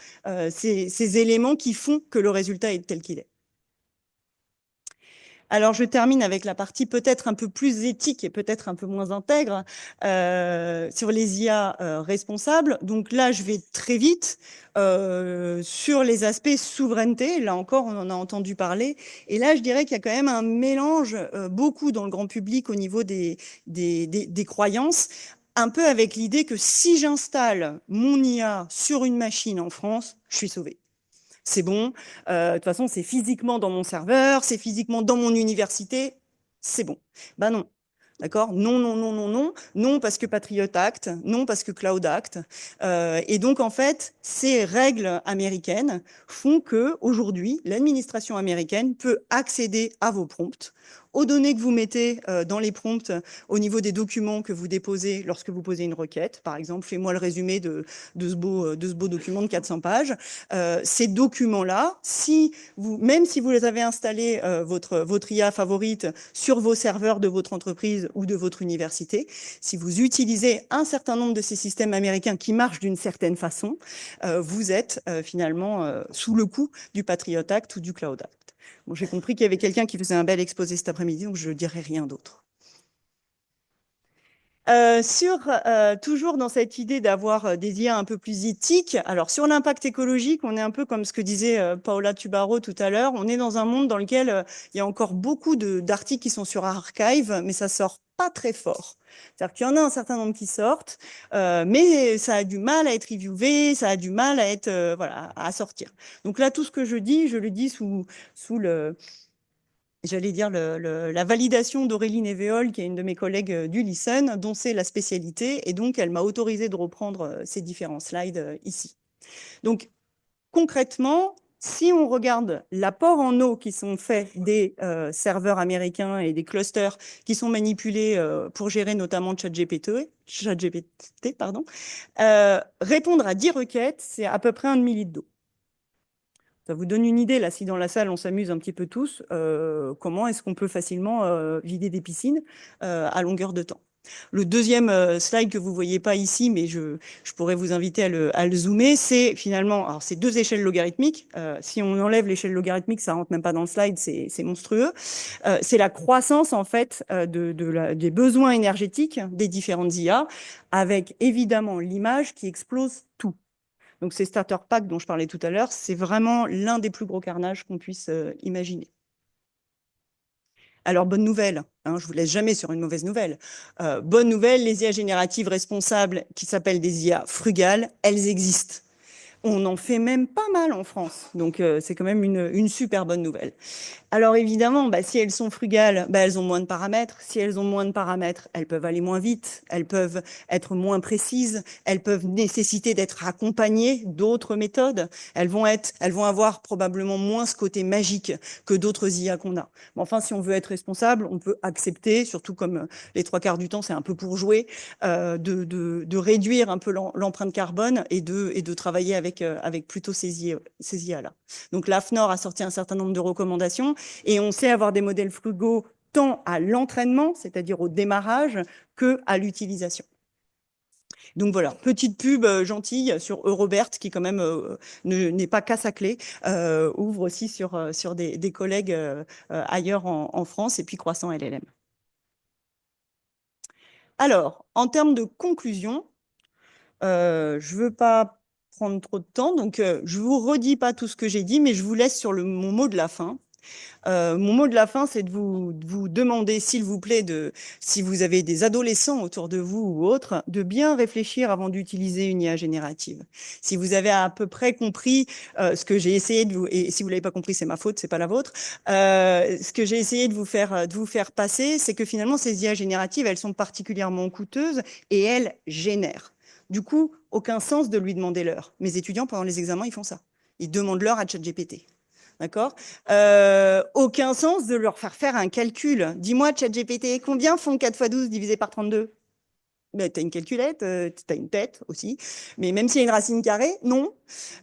C: ces éléments qui font que le résultat est tel qu'il est. Alors, je termine avec la partie peut-être un peu plus éthique et peut-être un peu moins intègre sur les IA responsables. Donc là, je vais très vite sur les aspects souveraineté. Là encore, on en a entendu parler. Et là, je dirais qu'il y a quand même un mélange beaucoup dans le grand public au niveau des croyances, un peu avec l'idée que si j'installe mon IA sur une machine en France, je suis sauvé. C'est bon. De toute façon, c'est physiquement dans mon serveur, c'est physiquement dans mon université, c'est bon. Ben non. D'accord? Non, non, non, non, non. Non parce que Patriot Act, non parce que Cloud Act. Et donc, en fait, ces règles américaines font que aujourd'hui, l'administration américaine peut accéder à vos prompts, aux données que vous mettez dans les prompts au niveau des documents que vous déposez lorsque vous posez une requête. Par exemple, fais-moi le résumé de ce beau document de 400 pages. Ces documents-là, même si vous les avez installés, votre IA favorite, sur vos serveurs de votre entreprise ou de votre université, si vous utilisez un certain nombre de ces systèmes américains qui marchent d'une certaine façon, vous êtes finalement sous le coup du Patriot Act ou du Cloud Act. Bon, j'ai compris qu'il y avait quelqu'un qui faisait un bel exposé cet après-midi, donc je ne dirai rien d'autre. Toujours dans cette idée d'avoir des IA un peu plus éthiques, alors sur l'impact écologique, on est un peu comme ce que disait Paola Tubarro tout à l'heure, on est dans un monde dans lequel il y a encore beaucoup d'articles qui sont sur Archive, mais ça sort pas très fort. C'est-à-dire qu'il y en a un certain nombre qui sortent, mais ça a du mal à être reviewé, ça a du mal à être à sortir. Donc là, tout ce que je le dis sous la validation d'Aurélie Névéol, qui est une de mes collègues du LICEN, dont c'est la spécialité, et donc elle m'a autorisé de reprendre ces différents slides ici. Donc, concrètement, si on regarde l'apport en eau qui sont faits des serveurs américains et des clusters qui sont manipulés pour gérer notamment ChatGPT, répondre à 10 requêtes, c'est à peu près 1 demi-litre d'eau. Ça vous donne une idée, là, si dans la salle, on s'amuse un petit peu tous, comment est-ce qu'on peut facilement vider des piscines à longueur de temps. Le deuxième slide que vous ne voyez pas ici, mais je pourrais vous inviter à le zoomer, c'est finalement, alors c'est 2 échelles logarithmiques. Si on enlève l'échelle logarithmique, ça ne rentre même pas dans le slide, c'est monstrueux. C'est la croissance, en fait, des besoins énergétiques des différentes IA, avec évidemment l'image qui explose tout. Donc, ces starter packs dont je parlais tout à l'heure, c'est vraiment l'un des plus gros carnages qu'on puisse imaginer. Alors, bonne nouvelle, hein, je ne vous laisse jamais sur une mauvaise nouvelle. Bonne nouvelle, les IA génératives responsables qui s'appellent des IA frugales, elles existent. On en fait même pas mal en France, donc c'est quand même une super bonne nouvelle. Alors évidemment, si elles sont frugales, elles ont moins de paramètres. Si elles ont moins de paramètres, elles peuvent aller moins vite, elles peuvent être moins précises, elles peuvent nécessiter d'être accompagnées d'autres méthodes. Elles vont avoir probablement moins ce côté magique que d'autres IA qu'on a. Mais enfin, si on veut être responsable, on peut accepter, surtout comme les 3/4 du temps, c'est un peu pour jouer, de réduire un peu l'empreinte carbone et de travailler avec plutôt ces IA-là. Donc l'AFNOR a sorti un certain nombre de recommandations et on sait avoir des modèles frugaux tant à l'entraînement, c'est-à-dire au démarrage, qu'à l'utilisation. Donc voilà, petite pub gentille sur Eurobert qui quand même n'est pas casse à clé, ouvre aussi sur des collègues ailleurs en France et puis Croissant LLM. Alors, en termes de conclusion, je ne veux pas prendre trop de temps, donc je ne vous redis pas tout ce que j'ai dit, mais je vous laisse sur mon mot de la fin. Mon mot de la fin, c'est de vous demander, s'il vous plaît, si vous avez des adolescents autour de vous ou autres, de bien réfléchir avant d'utiliser une IA générative. Si vous avez à peu près compris ce que j'ai essayé de vous, et si vous l'avez pas compris, c'est ma faute, c'est pas la vôtre. Ce que j'ai essayé de vous faire passer, c'est que finalement ces IA génératives, elles sont particulièrement coûteuses et elles génèrent. Du coup, aucun sens de lui demander l'heure. Mes étudiants, pendant les examens, ils font ça. Ils demandent l'heure à ChatGPT. D'accord? Aucun sens de leur faire un calcul. Dis-moi, ChatGPT, combien font 4 x 12 divisé par 32? Ben, tu as une calculette, tu as une tête aussi. Mais même s'il y a une racine carrée, non.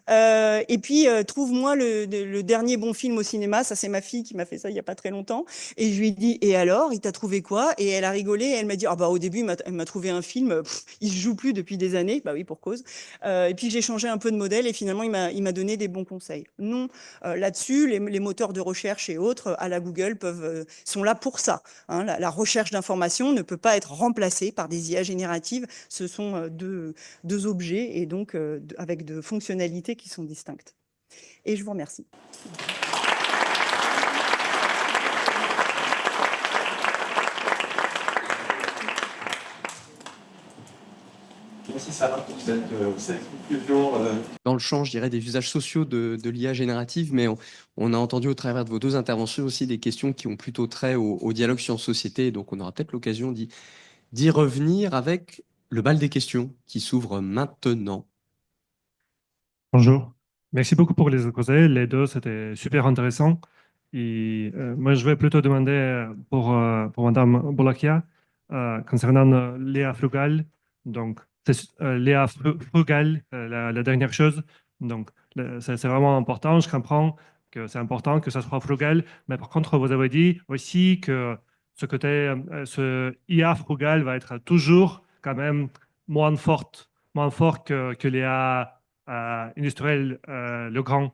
C: Et puis, trouve-moi le dernier bon film au cinéma. Ça, c'est ma fille qui m'a fait ça il n'y a pas très longtemps. Et je lui ai dit, et alors, il t'a trouvé quoi? Et elle a rigolé. Et elle m'a dit, ah bah au début, elle m'a trouvé un film. Il se joue plus depuis des années. Bah oui, pour cause. Et puis j'ai changé un peu de modèle. Et finalement, il m'a donné des bons conseils. Non, là-dessus, les moteurs de recherche et autres à la Google sont là pour ça. Hein. La recherche d'informations ne peut pas être remplacée par des IA génératives. Ce sont deux objets et donc avec de fonctionnalités qui sont distinctes. Et je vous remercie.
A: Merci Sarah pour cette conclusion.
D: Dans le champ, je dirais, des usages sociaux de l'IA générative, mais on a entendu au travers de vos deux interventions aussi des questions qui ont plutôt trait au dialogue science-société, donc on aura peut-être l'occasion d'y revenir avec le bal des questions qui s'ouvre maintenant.
E: Bonjour. Merci beaucoup pour les exposés. Les deux, c'était super intéressant. Et moi, je vais plutôt demander pour Madame Bolakia concernant Léa Frugal. Donc, Léa Frugal, la dernière chose. Donc, c'est vraiment important. Je comprends que c'est important que ça soit frugal. Mais par contre, vous avez dit aussi que ce côté, ce IA frugal va être toujours quand même moins fort que Léa industriel le grand.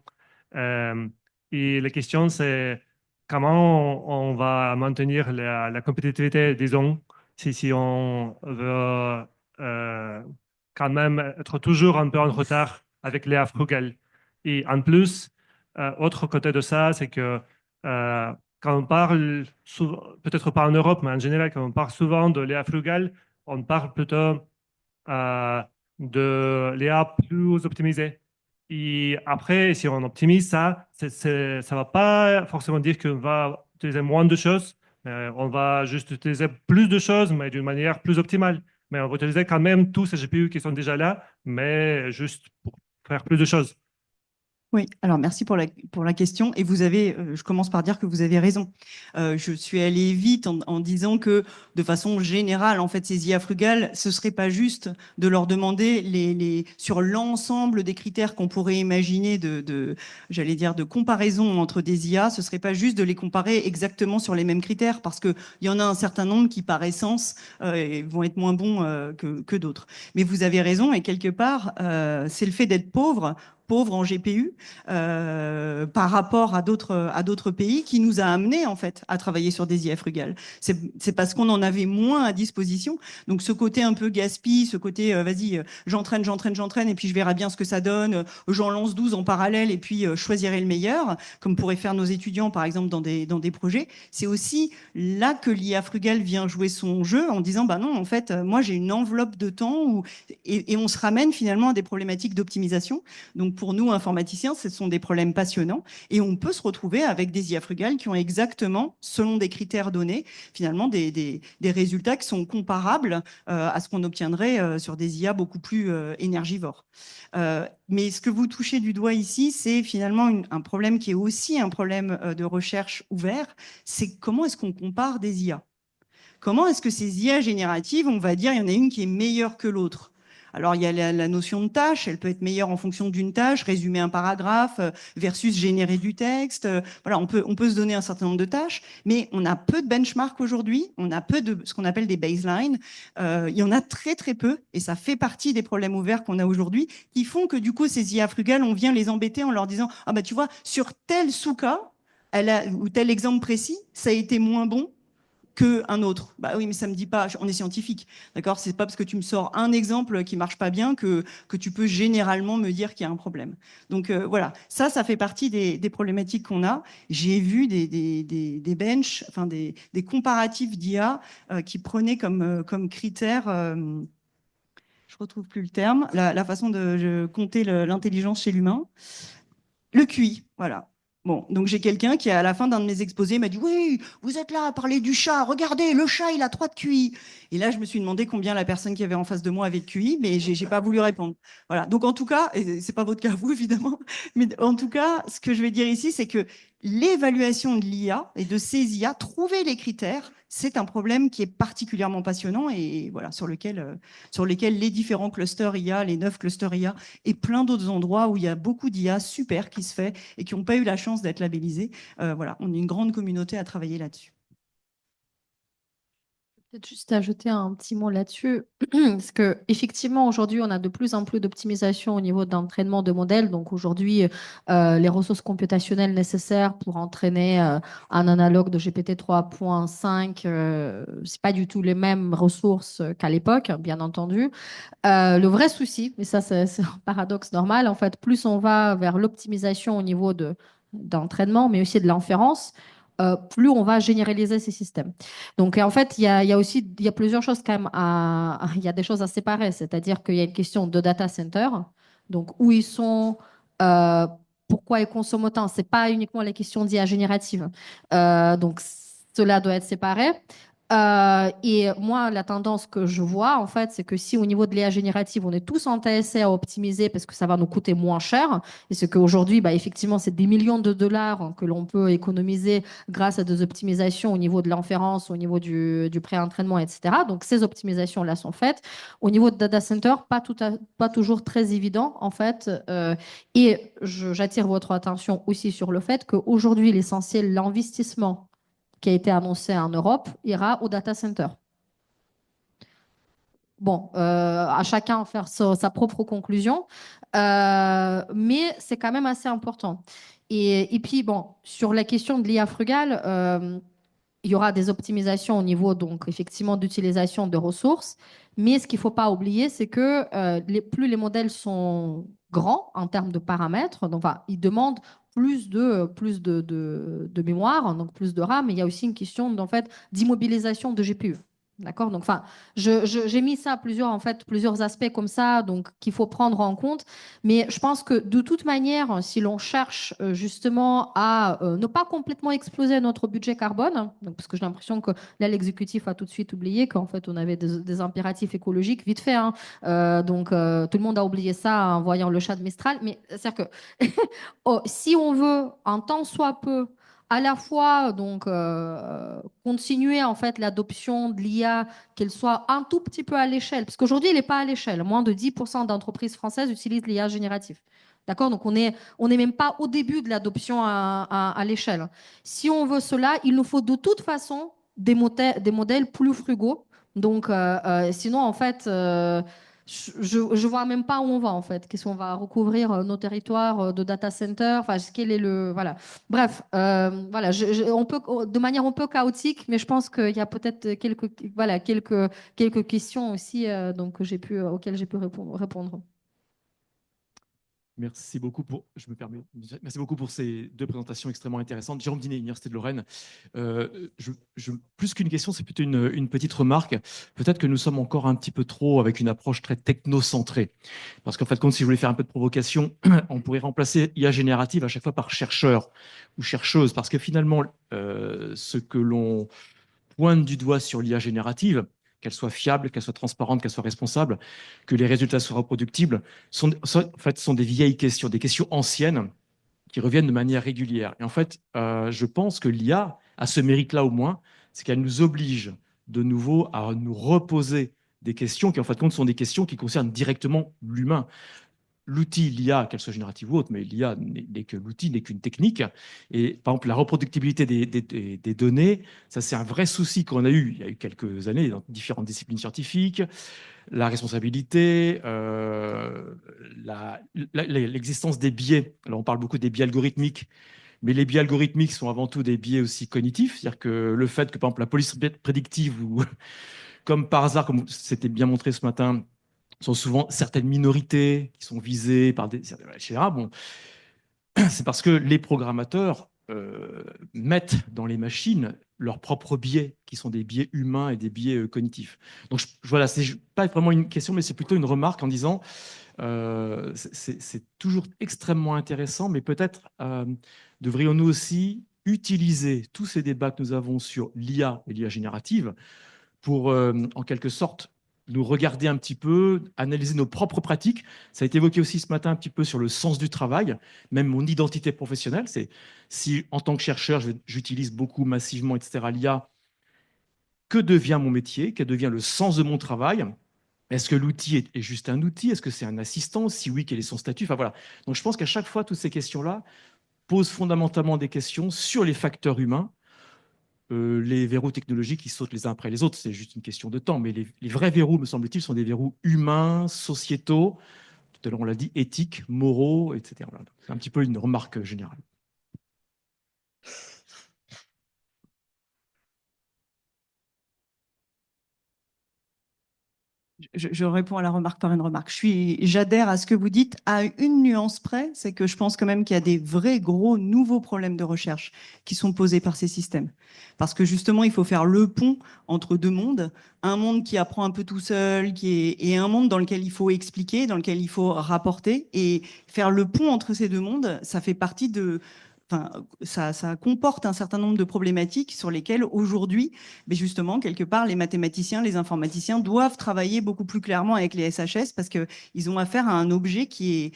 E: Et la question, c'est comment on va maintenir la compétitivité, disons, si on veut quand même être toujours un peu en retard avec les frugales. Et en plus, autre côté de ça, c'est que quand on parle, peut-être pas en Europe, mais en général, quand on parle souvent de l'EA frugal, on parle plutôt de l'IA plus optimisée. Et après, si on optimise ça, ça ne va pas forcément dire qu'on va utiliser moins de choses, mais on va juste utiliser plus de choses, mais d'une manière plus optimale. Mais on va utiliser quand même tous ces GPU qui sont déjà là, mais juste pour faire plus de choses.
C: Oui, alors merci pour la question. Et vous avez, je commence par dire que vous avez raison. Je suis allée vite en disant que, de façon générale, en fait, ces IA frugales, ce serait pas juste de leur demander sur l'ensemble des critères qu'on pourrait imaginer j'allais dire, de comparaison entre des IA, ce serait pas juste de les comparer exactement sur les mêmes critères, parce que il y en a un certain nombre qui, par essence, vont être moins bons que d'autres. Mais vous avez raison, et quelque part, c'est le fait d'être pauvre en GPU par rapport à d'autres pays qui nous a amené en fait à travailler sur des IA frugales. C'est parce qu'on en avait moins à disposition. Donc ce côté un peu gaspille, ce côté vas-y, j'entraîne et puis je verrai bien ce que ça donne. J'en lance 12 en parallèle et puis je choisirai le meilleur, comme pourraient faire nos étudiants par exemple dans des projets. C'est aussi là que l'IA frugale vient jouer son jeu en disant bah non en fait moi j'ai une enveloppe de temps et on se ramène finalement à des problématiques d'optimisation. Donc pour nous, informaticiens, ce sont des problèmes passionnants et on peut se retrouver avec des IA frugales qui ont exactement, selon des critères donnés, finalement des résultats qui sont comparables à ce qu'on obtiendrait sur des IA beaucoup plus énergivores. Mais ce que vous touchez du doigt ici, c'est finalement un problème qui est aussi un problème de recherche ouvert, c'est comment est-ce qu'on compare des IA? Comment est-ce que ces IA génératives, on va dire, il y en a une qui est meilleure que l'autre? Alors, il y a la notion de tâche, elle peut être meilleure en fonction d'une tâche, résumer un paragraphe versus générer du texte. Voilà, on peut se donner un certain nombre de tâches, mais on a peu de benchmarks aujourd'hui, on a peu de ce qu'on appelle des baselines. Il y en a très, très peu, et ça fait partie des problèmes ouverts qu'on a aujourd'hui, qui font que du coup, ces IA frugales, on vient les embêter en leur disant « Ah bah tu vois, sur tel sous-cas, ou tel exemple précis, ça a été moins bon. » qu'un autre. Bah oui, mais ça me dit pas, on est scientifique, d'accord? C'est pas parce que tu me sors un exemple qui marche pas bien que tu peux généralement me dire qu'il y a un problème. Donc voilà, ça fait partie des problématiques qu'on a. J'ai vu des benches, enfin des comparatifs d'IA qui prenaient comme critère, je retrouve plus le terme, la façon de compter l'intelligence chez l'humain. Le QI, voilà. Bon, donc j'ai quelqu'un qui, à la fin d'un de mes exposés, m'a dit « Oui, vous êtes là à parler du chat. Regardez, le chat, il a 3 de QI. » Et là, je me suis demandé combien la personne qui avait en face de moi avait de QI, mais j'ai pas voulu répondre. Voilà. Donc, en tout cas, et c'est pas votre cas, vous, évidemment, mais en tout cas, ce que je vais dire ici, c'est que l'évaluation de l'IA et de ces IA, trouver les critères, c'est un problème qui est particulièrement passionnant et voilà, sur lesquels les différents clusters IA, les 9 clusters IA et plein d'autres endroits où il y a beaucoup d'IA super qui se fait et qui n'ont pas eu la chance d'être labellisés. Voilà, on est une grande communauté à travailler là-dessus.
F: Peut-être juste ajouter un petit mot là-dessus, parce que effectivement aujourd'hui on a de plus en plus d'optimisation au niveau d'entraînement de modèles. Donc aujourd'hui les ressources computationnelles nécessaires pour entraîner un analogue de GPT 3.5, c'est pas du tout les mêmes ressources qu'à l'époque, bien entendu. Le vrai souci, mais ça c'est un paradoxe normal, en fait, plus on va vers l'optimisation au niveau d'entraînement, mais aussi de l'inférence, plus on va généraliser ces systèmes. Donc, en fait, il y a aussi plusieurs choses quand même il y a des choses à séparer, c'est-à-dire qu'il y a une question de data center, donc où ils sont, pourquoi ils consomment autant. C'est pas uniquement les questions d'IA générative. Donc, cela doit être séparé. Et moi, la tendance que je vois, en fait, c'est que si au niveau de l'IA générative, on est tous intéressés à optimiser parce que ça va nous coûter moins cher, et c'est qu'aujourd'hui, bah, effectivement, c'est des millions de dollars que l'on peut économiser grâce à des optimisations au niveau de l'inférence, au niveau du pré-entraînement, etc. Donc, ces optimisations-là sont faites. Au niveau de data center, pas toujours très évident, en fait. Et j'attire votre attention aussi sur le fait qu'aujourd'hui, l'essentiel, l'investissement qui a été annoncé en Europe ira au data center. Bon, à chacun faire sa propre conclusion, mais c'est quand même assez important. Et puis, bon, sur la question de l'IA frugale, il y aura des optimisations au niveau, donc, effectivement, d'utilisation de ressources. Mais ce qu'il ne faut pas oublier, c'est que plus les modèles sont grands en termes de paramètres, donc, enfin, ils demandent plus de mémoire, donc plus de RAM. Mais il y a aussi une question, en fait, d'immobilisation de GPU. D'accord? Donc, enfin, j'ai mis ça à plusieurs aspects comme ça, donc qu'il faut prendre en compte. Mais je pense que de toute manière, si l'on cherche justement à ne pas complètement exploser notre budget carbone, donc, parce que j'ai l'impression que là, l'exécutif a tout de suite oublié qu'en fait, on avait des impératifs écologiques vite fait. Hein. Donc, tout le monde a oublié ça en voyant le chat de Mistral. Mais c'est-à-dire que oh, si on veut, en tant soit peu, à la fois donc continuer en fait l'adoption de l'IA, qu'elle soit un tout petit peu à l'échelle, parce qu'aujourd'hui elle n'est pas à l'échelle. Moins de 10% d'entreprises françaises utilisent l'IA générative. D'accord? Donc on n'est même pas au début de l'adoption à l'échelle. Si on veut cela, il nous faut de toute façon des modèles plus frugaux. Donc sinon en fait je ne vois même pas où on va en fait. Qu'est-ce qu'on va recouvrir nos territoires de data center? Enfin, quel est le voilà. Bref, voilà, on peut de manière un peu chaotique, mais je pense qu'il y a peut-être quelques questions aussi donc auxquelles j'ai pu répondre.
G: Merci beaucoup je me permets. Merci beaucoup pour ces deux présentations extrêmement intéressantes. Jérôme Dinet, Université de Lorraine. Plus qu'une question, c'est plutôt une petite remarque. Peut-être que nous sommes encore un petit peu trop avec une approche très technocentrée. Parce qu'en fait, comme si je voulais faire un peu de provocation, on pourrait remplacer IA générative à chaque fois par chercheur ou chercheuse. Parce que finalement, ce que l'on pointe du doigt sur l'IA générative, qu'elle soit fiable, qu'elle soit transparente, qu'elle soit responsable, que les résultats soient reproductibles, sont des vieilles questions, des questions anciennes qui reviennent de manière régulière. Et en fait, je pense que l'IA a ce mérite-là au moins, c'est qu'elle nous oblige de nouveau à nous reposer des questions qui, en fait, compte, sont des questions qui concernent directement l'humain. L'outil, l'IA, qu'elle soit générative ou autre, mais l'IA n'est que l'outil, n'est qu'une technique. Et par exemple, la reproductibilité des données, ça c'est un vrai souci qu'on a eu il y a eu quelques années dans différentes disciplines scientifiques. La responsabilité, l'existence des biais. Alors on parle beaucoup des biais algorithmiques Mais les biais algorithmiques sont avant tout des biais aussi cognitifs. C'est-à-dire que le fait que, par exemple, la police prédictive, ou comme par hasard, comme c'était bien montré ce matin, sont souvent certaines minorités qui sont visées par des, etc. Bon, c'est parce que les programmateurs mettent dans les machines leurs propres biais, qui sont des biais humains et des biais cognitifs. Donc voilà, c'est pas vraiment une question, mais c'est plutôt une remarque en disant c'est toujours extrêmement intéressant, mais peut-être devrions-nous aussi utiliser tous ces débats que nous avons sur l'IA et l'IA générative pour, en quelque sorte, nous regarder un petit peu, analyser nos propres pratiques. Ça a été évoqué aussi ce matin un petit peu sur le sens du travail, même mon identité professionnelle. C'est si, en tant que chercheur, j'utilise beaucoup massivement, etc., l'IA, que devient mon métier? Quel devient le sens de mon travail? Est-ce que l'outil est juste un outil? Est-ce que c'est un assistant? Si oui, quel est son statut? Enfin voilà. Donc je pense qu'à chaque fois, toutes ces questions-là posent fondamentalement des questions sur les facteurs humains. Les verrous technologiques, ils sautent les uns après les autres, c'est juste une question de temps. Mais les vrais verrous, me semble-t-il, sont des verrous humains, sociétaux, tout à l'heure on l'a dit, éthiques, moraux, etc. Voilà. C'est un petit peu une remarque générale.
C: Je réponds à la remarque par une remarque. J'adhère à ce que vous dites à une nuance près, c'est que je pense quand même qu'il y a des vrais gros nouveaux problèmes de recherche qui sont posés par ces systèmes. Parce que justement, il faut faire le pont entre deux mondes, un monde qui apprend un peu tout seul, et un monde dans lequel il faut expliquer, dans lequel il faut rapporter, et faire le pont entre ces deux mondes, ça fait partie de... Enfin, ça comporte un certain nombre de problématiques sur lesquelles aujourd'hui, mais justement, quelque part, les mathématiciens, les informaticiens doivent travailler beaucoup plus clairement avec les SHS parce qu'ils ont affaire à un objet qui est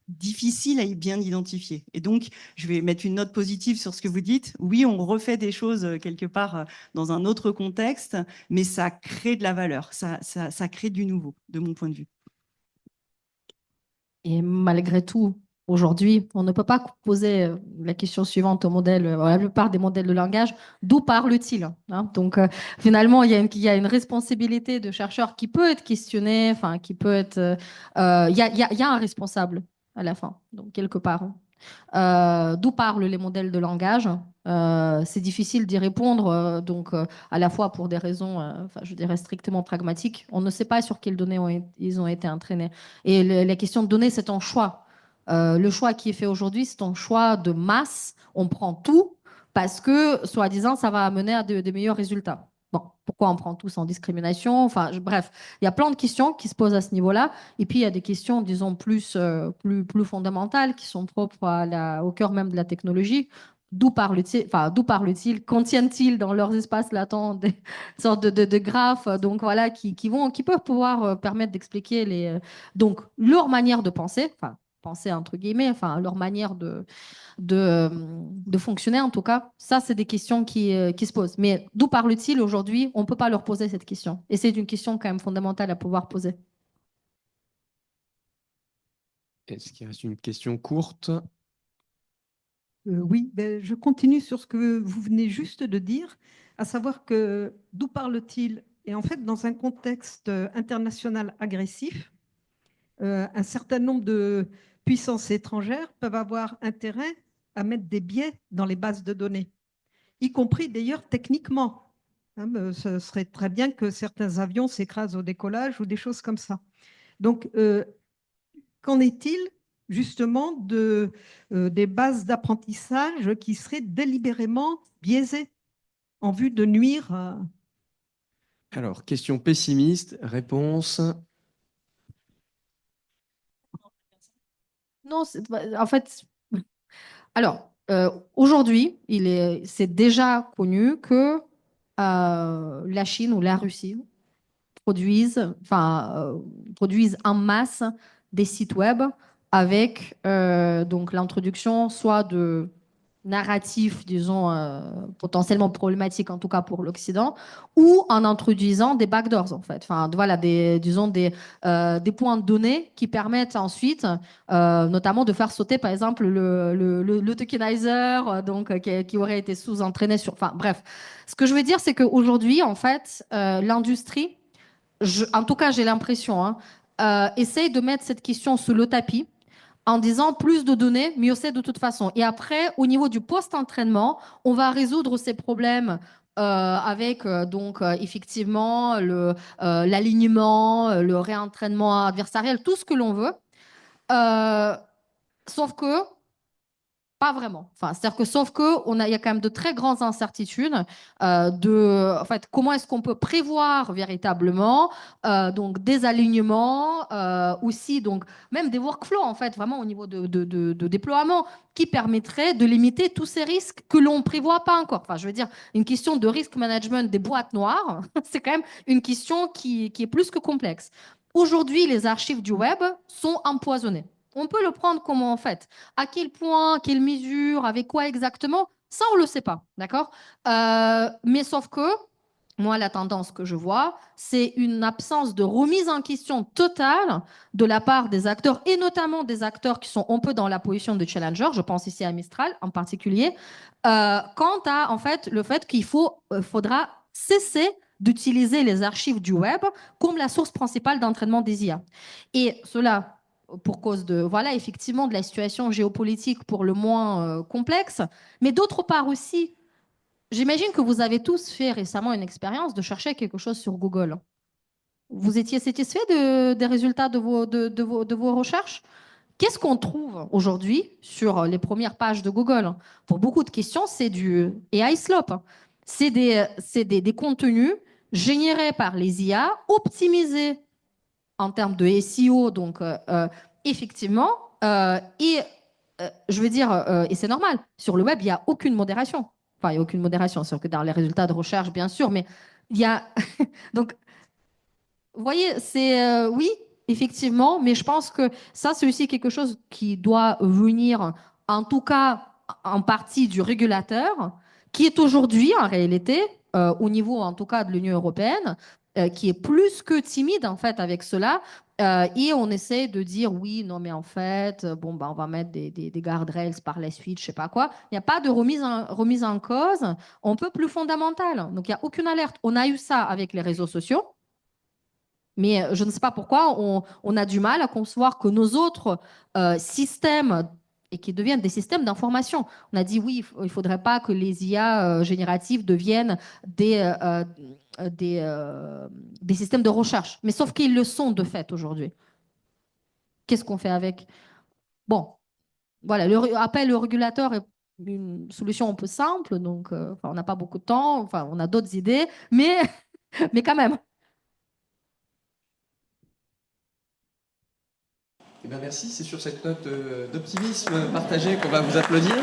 C: difficile à bien identifier. Et donc, je vais mettre une note positive sur ce que vous dites. Oui, on refait des choses quelque part dans un autre contexte, mais ça crée de la valeur, ça crée du nouveau, de mon point de vue.
F: Et malgré tout, aujourd'hui, on ne peut pas poser la question suivante au modèle, à la plupart des modèles de langage, d'où parle-t-il, hein? Donc, finalement, il y a une responsabilité de chercheur qui peut être questionnée, enfin, qui peut être... il y a un responsable à la fin, donc quelque part. D'où parlent les modèles de langage? C'est difficile d'y répondre, donc à la fois pour des raisons, enfin, je dirais strictement pragmatiques. On ne sait pas sur quelles données ils ont été entraînés. Et la question de données, c'est un choix. Le choix qui est fait aujourd'hui, c'est un choix de masse. On prend tout parce que, soi-disant, ça va amener à des meilleurs résultats. Bon, pourquoi on prend tout sans discrimination? Enfin, bref, il y a plein de questions qui se posent à ce niveau-là. Et puis, il y a des questions, disons, plus fondamentales qui sont propres au cœur même de la technologie. D'où parle-t-il, enfin, d'où parle-t-il? Contiennent-ils dans leurs espaces latents des sortes de graphes, donc voilà, qui peuvent pouvoir permettre d'expliquer donc leur manière de penser, enfin, penser entre guillemets, enfin, leur manière de fonctionner en tout cas. Ça, c'est des questions qui se posent. Mais d'où parle-t-il aujourd'hui? On ne peut pas leur poser cette question. Et c'est une question quand même fondamentale à pouvoir poser.
D: Est-ce qu'il reste une question courte?
H: Oui, ben, je continue sur ce que vous venez juste de dire, à savoir que d'où parle-t-il? Et en fait, dans un contexte international agressif, un certain nombre de puissances étrangères peuvent avoir intérêt à mettre des biais dans les bases de données, y compris d'ailleurs techniquement. Hein, ce serait très bien que certains avions s'écrasent au décollage ou des choses comme ça. Donc, qu'en est-il justement des bases d'apprentissage qui seraient délibérément biaisées en vue de nuire
D: Alors, question pessimiste, réponse.
F: Non, en fait, alors, aujourd'hui, c'est déjà connu que la Chine ou la Russie produisent en masse des sites web avec donc l'introduction soit de narratifs, disons, potentiellement problématiques, en tout cas pour l'Occident, ou en introduisant des backdoors, en fait. Enfin, voilà, disons, des points de données qui permettent ensuite, notamment, de faire sauter, par exemple, le tokenizer, donc, qui aurait été sous-entraîné sur... Enfin, bref. Ce que je veux dire, c'est qu'aujourd'hui, en fait, l'industrie, en tout cas, j'ai l'impression, hein, essaye de mettre cette question sous le tapis en disant plus de données, mieux c'est de toute façon. Et après, au niveau du post-entraînement, on va résoudre ces problèmes avec donc effectivement l'alignement, le réentraînement adversarial, tout ce que l'on veut. Sauf que pas vraiment. Enfin, c'est-à-dire que sauf que il y a quand même de très grandes incertitudes en fait, comment est-ce qu'on peut prévoir véritablement donc des alignements, aussi donc même des workflows en fait, vraiment au niveau de déploiement qui permettraient de limiter tous ces risques que l'on ne prévoit pas encore. Enfin, je veux dire, une question de risk management des boîtes noires, c'est quand même une question qui est plus que complexe. Aujourd'hui, les archives du web sont empoisonnées. On peut le prendre comment en fait. À quel point, quelle mesure, avec quoi exactement, ça on ne le sait pas, d'accord. Mais sauf que moi, la tendance que je vois, c'est une absence de remise en question totale de la part des acteurs, et notamment des acteurs qui sont un peu dans la position de challenger, je pense ici à Mistral en particulier, quant à en fait, le fait qu'il faudra cesser d'utiliser les archives du web comme la source principale d'entraînement des IA. Et cela pour cause de, voilà, effectivement, de la situation géopolitique pour le moins complexe, mais d'autre part aussi, j'imagine que vous avez tous fait récemment une expérience de chercher quelque chose sur Google. Vous étiez satisfait des résultats de vos recherches? Qu'est-ce qu'on trouve aujourd'hui sur les premières pages de Google? Pour beaucoup de questions, c'est du AI slope. C'est des contenus générés par les IA, optimisés en termes de SEO, donc effectivement, et je veux dire, et c'est normal, sur le web, il n'y a aucune modération. Enfin, il n'y a aucune modération, sauf que dans les résultats de recherche, bien sûr, mais il y a. Donc, vous voyez, c'est oui, effectivement, mais je pense que ça, c'est aussi quelque chose qui doit venir, en tout cas, en partie du régulateur, qui est aujourd'hui, en réalité, au niveau, en tout cas, de l'Union européenne, qui est plus que timide, en fait, avec cela. Et on essaie de dire, oui, non, mais en fait, bon, bah, on va mettre des guardrails par la suite, je sais pas quoi. Il n'y a pas de remise en cause, un peu plus fondamentale. Donc, il n'y a aucune alerte. On a eu ça avec les réseaux sociaux. Mais je ne sais pas pourquoi on a du mal à concevoir que nos autres systèmes, et qui deviennent des systèmes d'information. On a dit oui, il ne faudrait pas que les IA génératives deviennent des systèmes de recherche. Mais sauf qu'ils le sont de fait aujourd'hui. Qu'est-ce qu'on fait avec? Bon, voilà, appel le régulateur est une solution un peu simple, donc on n'a pas beaucoup de temps, enfin, on a d'autres idées, mais, mais quand même.
A: Eh bien, merci, c'est sur cette note d'optimisme partagé qu'on va vous applaudir.